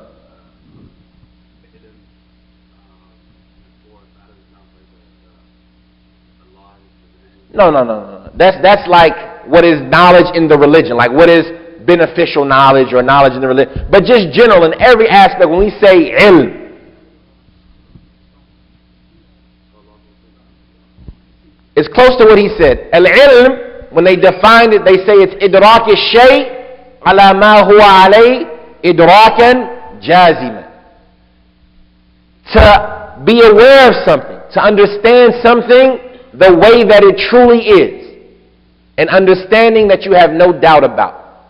No. That's like what is knowledge in the religion. Like what is beneficial knowledge or knowledge in the religion. But just general in every aspect, when we say ilm, it's close to what he said. Al-ilm, when they defined it, they say it's idrak al-shay ala ma huwa alay idrakan jaziman. To be aware of something, to understand something the way that it truly is, an understanding that you have no doubt about.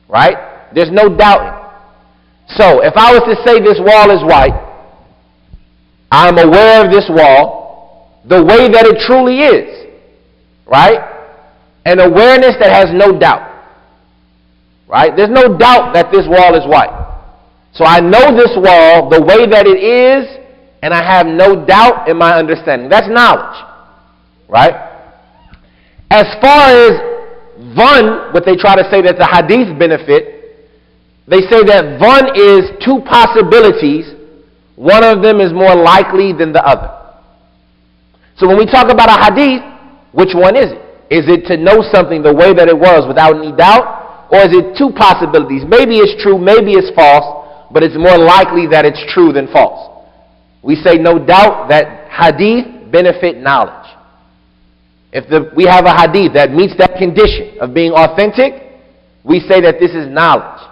Right? There's no doubting. So, if I was to say this wall is white, I'm aware of this wall the way that it truly is. Right? An awareness that has no doubt. Right? There's no doubt that this wall is white. So I know this wall the way that it is, and I have no doubt in my understanding. That's knowledge. Right? As far as what they try to say that the hadith benefit, They say that one is two possibilities. One of them is more likely than the other. So when we talk about a hadith, which one is it? Is it to know something the way that it was without any doubt? Or is it two possibilities? Maybe it's true, maybe it's false, but it's more likely that it's true than false. We say no doubt that hadith benefit knowledge. If we have a hadith that meets that condition of being authentic, we say that this is knowledge.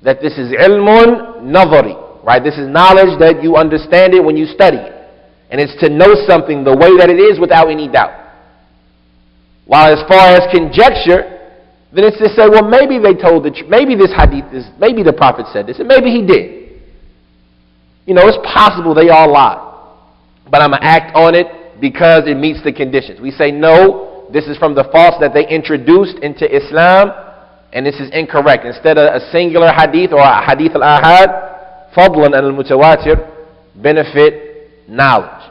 That this is ilmun nadhari. Right? This is knowledge that you understand it when you study it. And it's to know something the way that it is without any doubt. While as far as conjecture, then it's to say, well, maybe they told the truth. Maybe this hadith is, maybe the Prophet said this, and maybe he did. You know, it's possible they all lied. But I'm going to act on it because it meets the conditions. We say, no, this is from the false that they introduced into Islam, and this is incorrect. Instead of a singular hadith or a hadith al-ahad, fadlan al-mutawatir, benefit knowledge.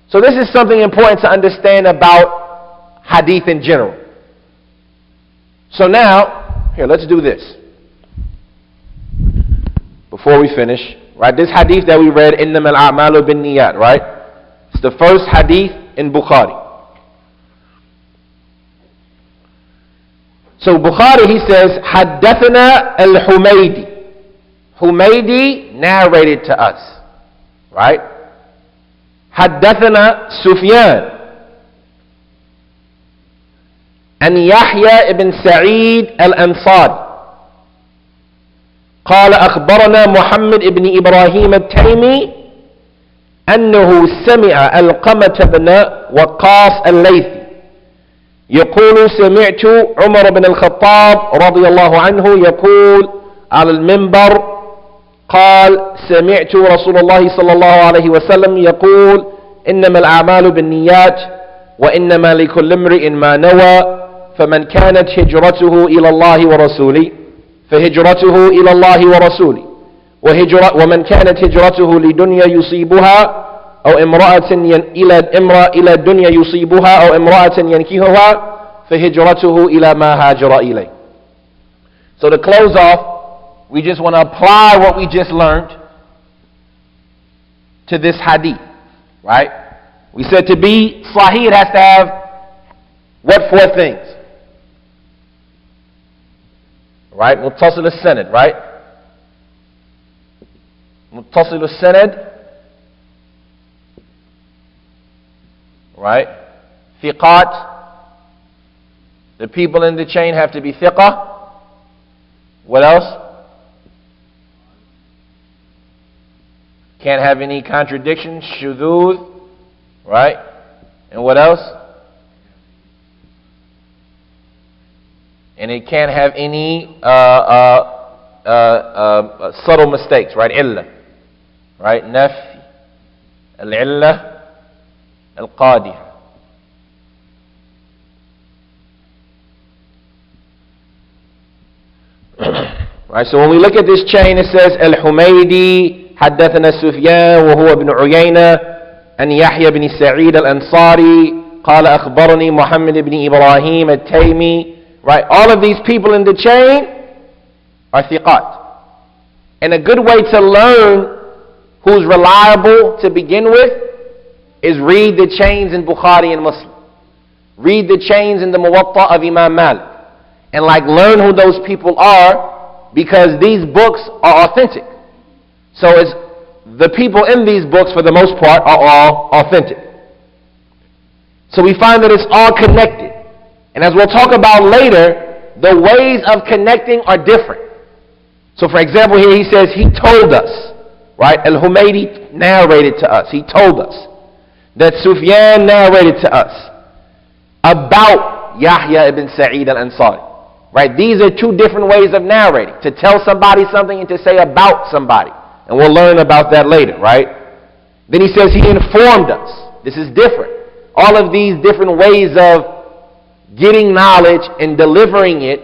So this is something important to understand about hadith in general. So now, here, let's do this. Before we finish, right, this hadith that we read, إِنَّمَا الْأَعْمَالُ بِالنِّيَّاتِ, right? It's the first hadith in Bukhari. So Bukhari, he says, حَدَّثَنَا الْحُمَيْدِ. Humaydi narrated to us, right? حَدَّثَنَا سُفْيَانِ أن يحيى بن سعيد الأنصاري قال أخبرنا محمد بن إبراهيم التيمي أنه سمع القمة بن وقاص الليثي يقول سمعت عمر بن الخطاب رضي الله عنه يقول على المنبر قال سمعت رسول الله صلى الله عليه وسلم يقول إنما الأعمال بالنيات وإنما لكل امرئ ما نوى فمن كانت هجرته إلى الله ورسوله فهجرته إلى الله ورسوله ومن كانت هجرته لدنيا يصيبها أو امرأة إلى دنيا يصيبها أو امرأة ينكحها فهجرته إلى ما هاجر إليه. So to close off, we just want to apply what we just learned to this hadith, right? We said to be sahih, it has to have what four things? Right? Muttasil al-sanad, right? Muttasil al-sanad, right? Thiqat, the people in the chain have to be thiqah. What else? Can't have any contradictions, shudud, right? And what else? And it can't have any subtle mistakes, right? Illa, right? Nafi, al-illa, al-qadiha. Right, so when we look at this chain, it says Al-Humaydi, حدثنا سفيان وهو ابن عيينة أن يحيى بن سعيد الأنصاري قال أخبرني محمد بن إبراهيم التيمي. Right, all of these people in the chain are thiqat. And a good way to learn who's reliable to begin with is read the chains in Bukhari and Muslim. Read the chains in the Muwatta of Imam Malik. And learn who those people are, because these books are authentic. So it's the people in these books, for the most part, are all authentic. So we find that it's all connected. And as we'll talk about later, the ways of connecting are different. So for example, here he says, he told us, right? Al-Humaydi narrated to us. He told us that Sufyan narrated to us about Yahya ibn Sa'id al-Ansari. Right? These are two different ways of narrating. To tell somebody something and to say about somebody. And we'll learn about that later, right? Then he says he informed us. This is different. All of these different ways of getting knowledge and delivering it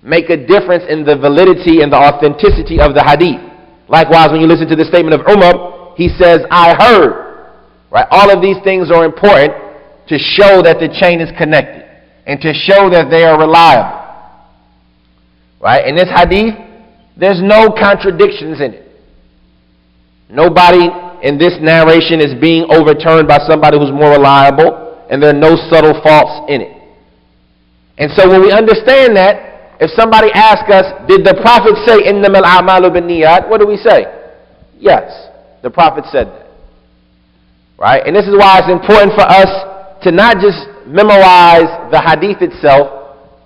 make a difference in the validity and the authenticity of the hadith. Likewise, when you listen to the statement of Umar, he says, I heard. Right? All of these things are important to show that the chain is connected and to show that they are reliable. Right? In this hadith, there's no contradictions in it. Nobody in this narration is being overturned by somebody who's more reliable, and there are no subtle faults in it. And so when we understand that, if somebody asks us, did the Prophet say, إِنَّمَا الْأَعْمَالُ بِالنِّيَّاتِ? What do we say? Yes, the Prophet said that. Right? And this is why it's important for us to not just memorize the hadith itself,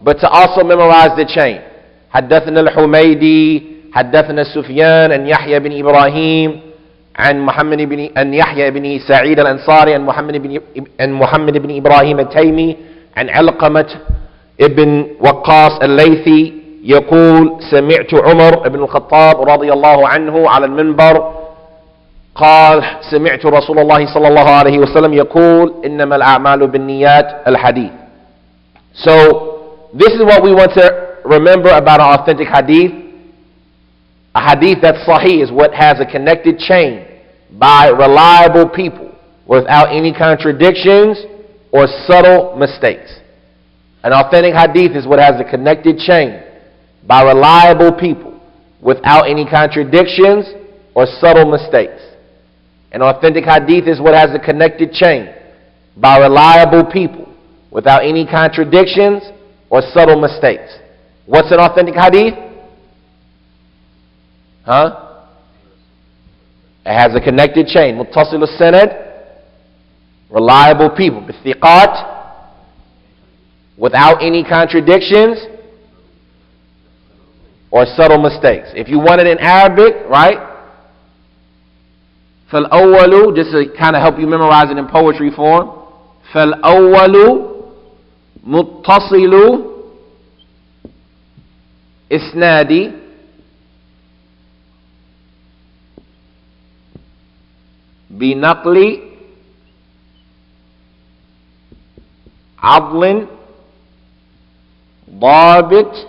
but to also memorize the chain. حدثنا الحميدي حدثنا سفيان عن يحيى بن إبراهيم عن يحيى بن سعيد الأنصاري عن محمد بن إبراهيم التيمي عن علقمة ابن وقاص الليثي يقول سمعت عمر بن الخطاب رضي الله عنه على المنبر قال سمعت رسول الله صلى الله عليه وسلم يقول إنما الأعمال بالنيات الحديث. So this is what we want to remember about an authentic hadith. A hadith that's sahih is what has a connected chain by reliable people without any contradictions or subtle mistakes. An authentic hadith is what has a connected chain by reliable people without any contradictions or subtle mistakes. An authentic hadith is what has a connected chain by reliable people without any contradictions or subtle mistakes. What's an authentic hadith? It has a connected chain. متصل السند, reliable people. بالثقات, without any contradictions or subtle mistakes. If you want it in Arabic, right? فَالْأَوَّلُ, just to kind of help you memorize it in poetry form. فَالْأَوَّلُ مُتَّصِلُ إسنادي بنقل عضل ضابط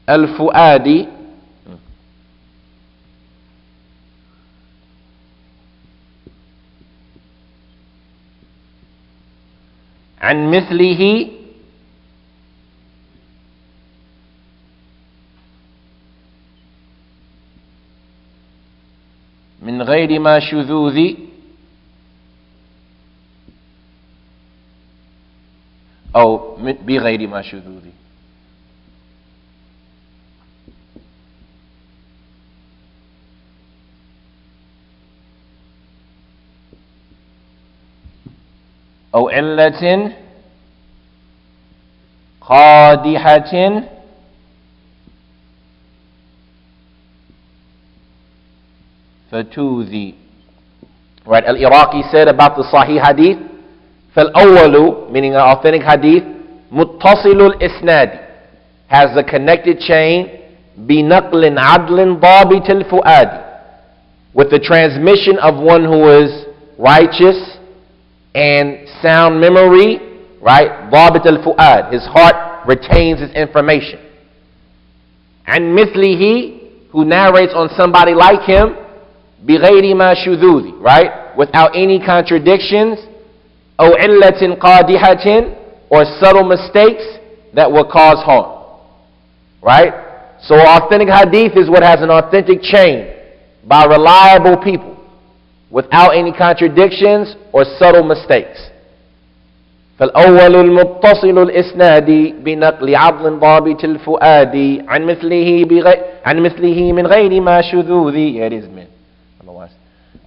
الفؤاد عن مثله من غير ما شذوذ أو بغير ما شذوذ. أو علة قادحة فتوذي. Right, Al-Iraqi said about the Sahih Hadith, فَالْأَوَّلُ, meaning an authentic Hadith, مُتَّصِلُ الْإِسْنَادِ, has a connected chain, بِنَقْلٍ عَدْلٍ ضَابِطِ الْفُؤَادِ, with the transmission of one who is righteous and sound memory, right? ضَابِطِ الْفُؤَادِ, his heart retains his information. And مِثْلِهِ, who narrates on somebody like him, بِغَيْرِ مَا شُذُوذِ, right? Without any contradictions, أو علة قادحة, or subtle mistakes that will cause harm. Right? So authentic hadith is what has an authentic chain by reliable people without any contradictions or subtle mistakes. فالأول المتصل الإسناد بنقل عضل ضابط الفؤاد عن مثله من غير ما شذوذ. Yeah, it is man.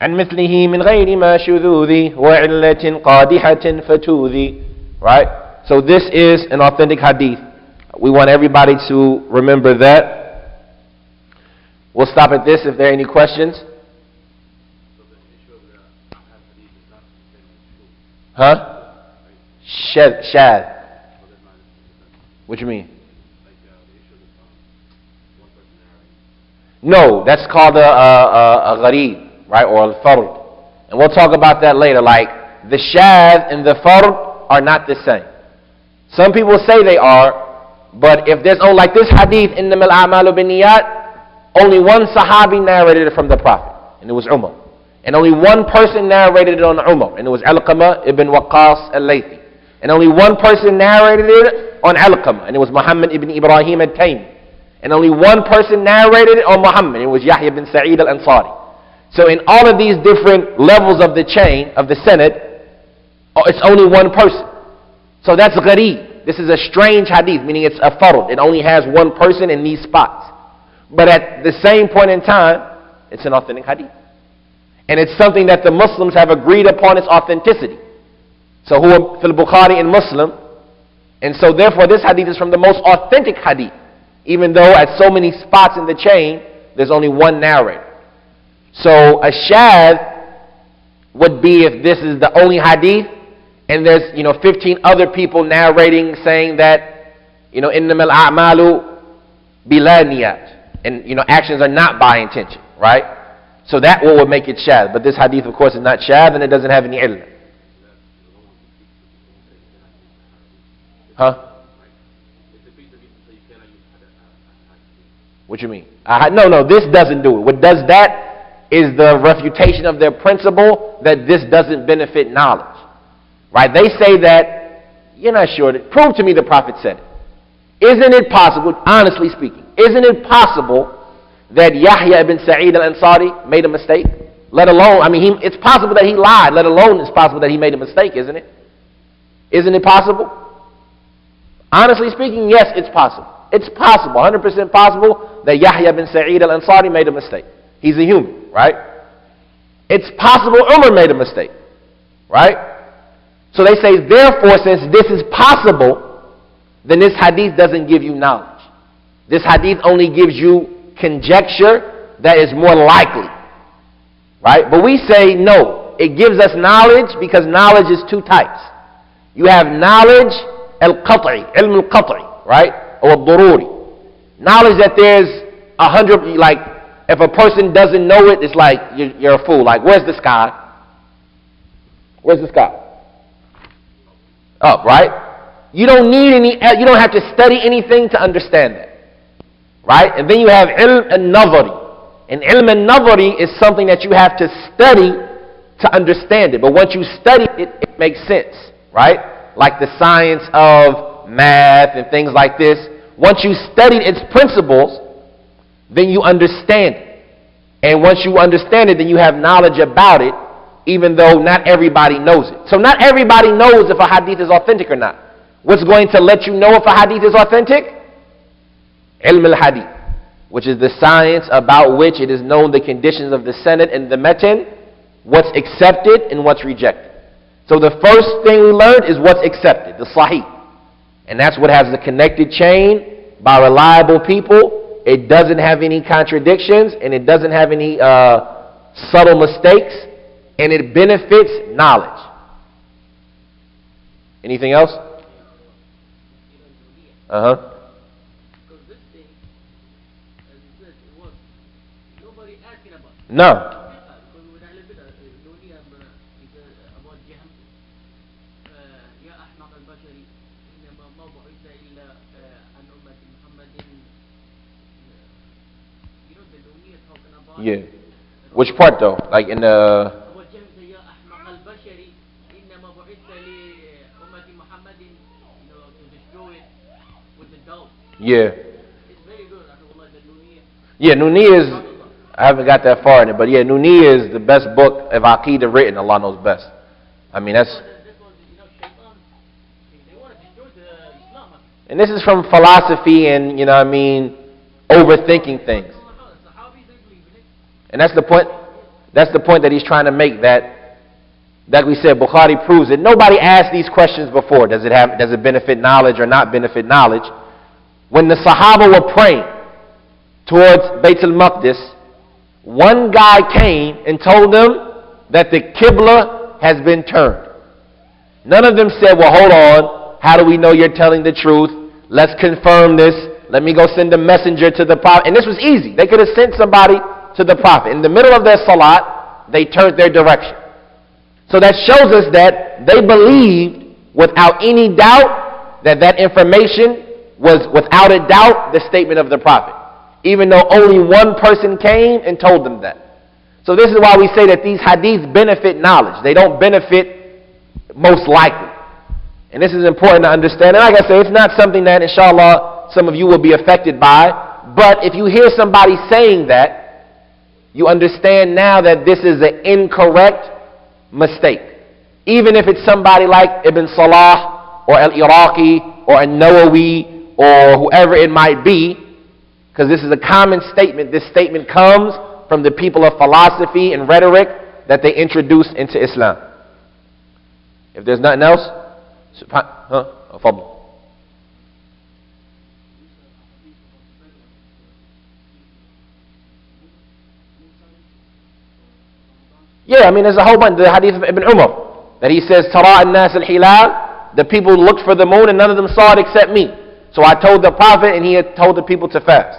عن مثله من غير ما شذوذ وعلة قادحة فتوذي. Right? So this is an authentic hadith. We want everybody to remember that. We'll stop at this if there are any questions. So the issue of the hadith is not the same as Huh? Shad. So that's not What you mean? like the issue of one person narrating. No, that's called a gharib, right? Or al-fard. And we'll talk about that later. Like, the shad and the fard are not the same. Some people say they are, but if there's only, like this hadith, إِنَّمَا الْأَعْمَالُ بِالنِّيَّاتِ, only one sahabi narrated it from the Prophet, and it was Umar. And only one person narrated it on Umar, and it was Alqamah ibn Waqqas al-Laythi. And only one person narrated it on Alqamah, and it was Muhammad ibn Ibrahim al-Taymi. And only one person narrated it on Muhammad, it was Yahya bin Sa'id al-Ansari. So in all of these different levels of the chain, of the Sanad, it's only one person. So that's gharib. This is a strange hadith, meaning it's a fard. It only has one person in these spots. But at the same point in time, it's an authentic hadith. And it's something that the Muslims have agreed upon its authenticity. So huwa fil Bukhari and Muslim. And so therefore this hadith is from the most authentic hadith. Even though at so many spots in the chain, there's only one narrator. So a shadh would be if this is the only hadith, and there's 15 other people narrating saying that innamal a'malu bila niyat, and actions are not by intention, right? So that would make it shadh. But this hadith, of course, is not shadh, and it doesn't have any ilm. Huh? What you mean? No, this doesn't do it. What does that is the refutation of their principle that this doesn't benefit knowledge. Right? They say that, you're not sure, prove to me the Prophet said it. Isn't it possible, honestly speaking, isn't it possible that Yahya ibn Sa'id al-Ansari made a mistake? Let alone, it's possible that he lied, let alone it's possible that he made a mistake, isn't it? Isn't it possible? Honestly speaking, yes, it's possible. It's possible, 100% possible, that Yahya ibn Sa'id al-Ansari made a mistake. He's a human, right? It's possible Umar made a mistake, right? So they say, therefore, since this is possible, then this hadith doesn't give you knowledge. This hadith only gives you conjecture that is more likely, right? But we say, no, it gives us knowledge because knowledge is two types. You have knowledge, al-qat'i, ilm al-qat'i, right? Or al-dururi. Knowledge that there's 100, like, if a person doesn't know it, it's like, you're a fool. Like, where's the sky? Where's the sky? Up, right? You don't need you don't have to study anything to understand that. Right? And then you have ilm al-nazari. And ilm al-nazari is something that you have to study to understand it. But once you study it, it makes sense. Right? Like the science of math and things like this. Once you studied its principles, then you understand it. And once you understand it, then you have knowledge about it, even though not everybody knows it. So not everybody knows if a hadith is authentic or not. What's going to let you know if a hadith is authentic? Ilm al-hadith, which is the science about which it is known the conditions of the sanad and the matan, what's accepted and what's rejected. So the first thing we learned is what's accepted, the sahih. And that's what has the connected chain by reliable people. It doesn't have any contradictions, and it doesn't have any subtle mistakes, and it benefits knowledge. Anything else? Uh-huh. Because this thing, as you said, it was nobody asking about it. No. Yeah. Which part though? Like in the... Yeah. Yeah, Nuni is, I haven't got that far in it, but yeah, Nuni is the best book of Aqidah written. Allah knows best. I mean, that's... And this is from philosophy and, overthinking things. And that's the point that he's trying to make, that, like we said, Bukhari proves it. Nobody asked these questions before. Does it benefit knowledge or not benefit knowledge? When the Sahaba were praying towards Bayt al-Maqdis, one guy came and told them that the Qibla has been turned. None of them said, well, hold on, how do we know you're telling the truth? Let's confirm this. Let me go send a messenger to the Prophet. And this was easy. They could have sent somebody to the Prophet. In the middle of their salat, they turned their direction. So that shows us that they believed without any doubt that information was without a doubt the statement of the Prophet, even though only one person came and told them that. So this is why we say that these hadiths benefit knowledge. They don't benefit most likely. And this is important to understand. And like I say, it's not something that, inshallah, some of you will be affected by. But if you hear somebody saying that, you understand now that this is an incorrect mistake. Even if it's somebody like Ibn Salah or Al-Iraqi or Nawawi or whoever it might be, because this is a common statement. This statement comes from the people of philosophy and rhetoric that they introduced into Islam. If there's nothing else, فضل. Yeah, I mean, there's a whole bunch. The hadith of Ibn Umar that he says, "Tara an-nas al-hilal." The people looked for the moon and none of them saw it except me. So I told the Prophet and he had told the people to fast.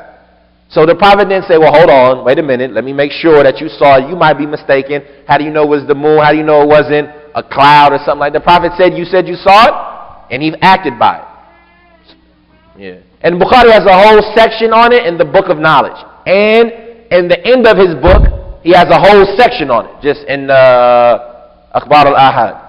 So the Prophet didn't say, "Well, hold on, wait a minute. Let me make sure that you saw it. You might be mistaken. How do you know it was the moon? How do you know it wasn't a cloud or something like that?" The Prophet said you saw it, and he acted by it. Yeah. And Bukhari has a whole section on it in the Book of Knowledge. And in the end of his book, he has a whole section on it, just in Akhbar al-Ahad.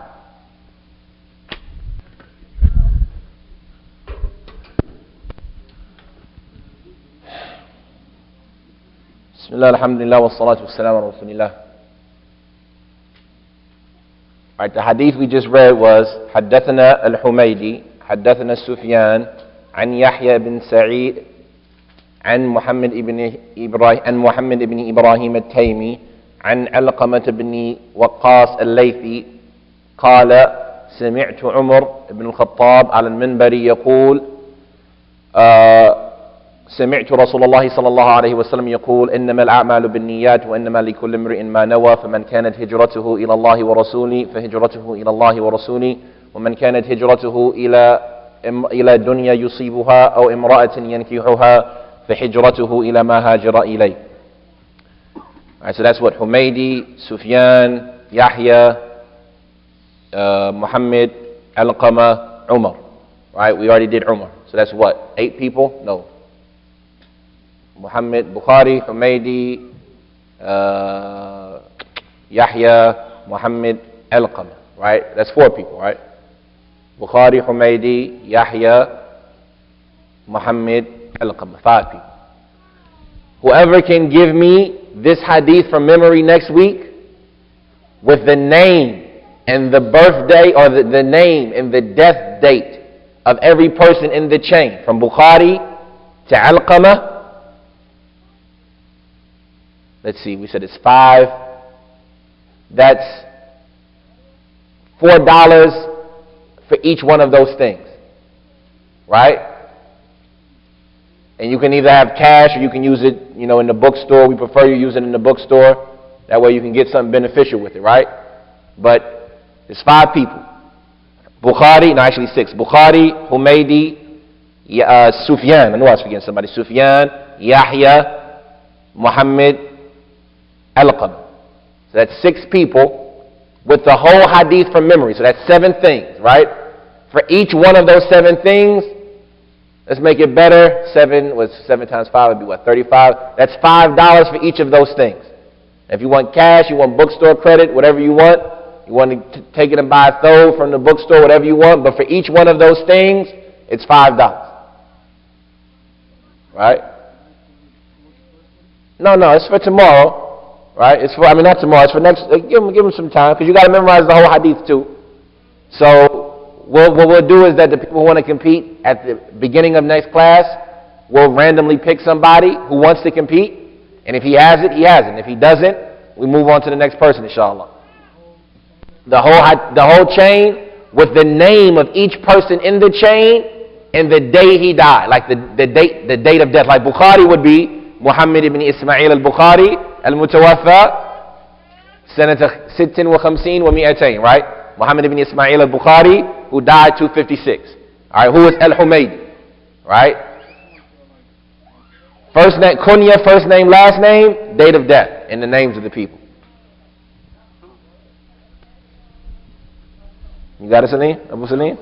Bismillah, alhamdulillah, wa salatu wa salam ala rasulillah. Alright, the hadith we just read was حدثنا الحميدي حدثنا سفيان عن يحيى بن سعيد عن محمد بن إبراهيم التيمي عن علقمة بن وقاص الليثي قال سمعت عمر بن الخطاب على المنبر يقول سمعت رسول الله صلى الله عليه وسلم يقول إنما الأعمال بالنيات وإنما لكل امرئ ما نوى فمن كانت هجرته إلى الله ورسوله فهجرته إلى الله ورسوله ومن كانت هجرته إلى دنيا يصيبها أو امرأة ينكحها فهجرته إلى ما هاجر إليه. Alright, so that's what Humaydi, Sufyan, Yahya, Muhammad, Alqama, Umar. Right, we already did Umar. So that's what? 8 people? No. Muhammad, Bukhari, Humaydi, Yahya, Muhammad, Alqama. Right? That's 4 people, right? Bukhari, Humaydi, Yahya, Muhammad, Alqama. 5 people. Whoever can give me this hadith from memory next week with the name and the birthday, or the name and the death date of every person in the chain, from Bukhari to Alqama. Let's see, we said it's 5. That's $4 for each one of those things. Right? And you can either have cash or you can use it, in the bookstore. We prefer you use it in the bookstore. That way you can get something beneficial with it, right? But it's 5 people. Bukhari, no, actually 6. Bukhari, Humaydi, Sufyan. I know I was forgetting somebody. Sufyan, Yahya, Muhammad, Alqam. So that's 6 people with the whole hadith from memory. So that's 7 things, right? For each one of those 7 things, let's make it better. 7 times 5 would be what? 35. That's $5 for each of those things. If you want cash, you want bookstore credit, whatever you want to take it and buy a throw from the bookstore, whatever you want. But for each one of those things, it's $5. Right? No, it's for tomorrow. Right? Not tomorrow. It's for next. Give them some time, because you got to memorize the whole hadith too. So what we'll do is that the people who want to compete at the beginning of next class, we'll randomly pick somebody who wants to compete, and if he has it, he has it. And if he doesn't, we move on to the next person, inshallah. The whole chain with the name of each person in the chain and the day he died, like the date of death. Like Bukhari would be Muhammad ibn Ismail al-Bukhari al-Mutawaffa sanata 56 wa 200, right? Muhammad ibn Ismail al-Bukhari, who died 256. Alright, who is al-Humaydi? Right? First name, kunya, first name, last name, date of death, and the names of the people. You got it, Salim? Abu Salim?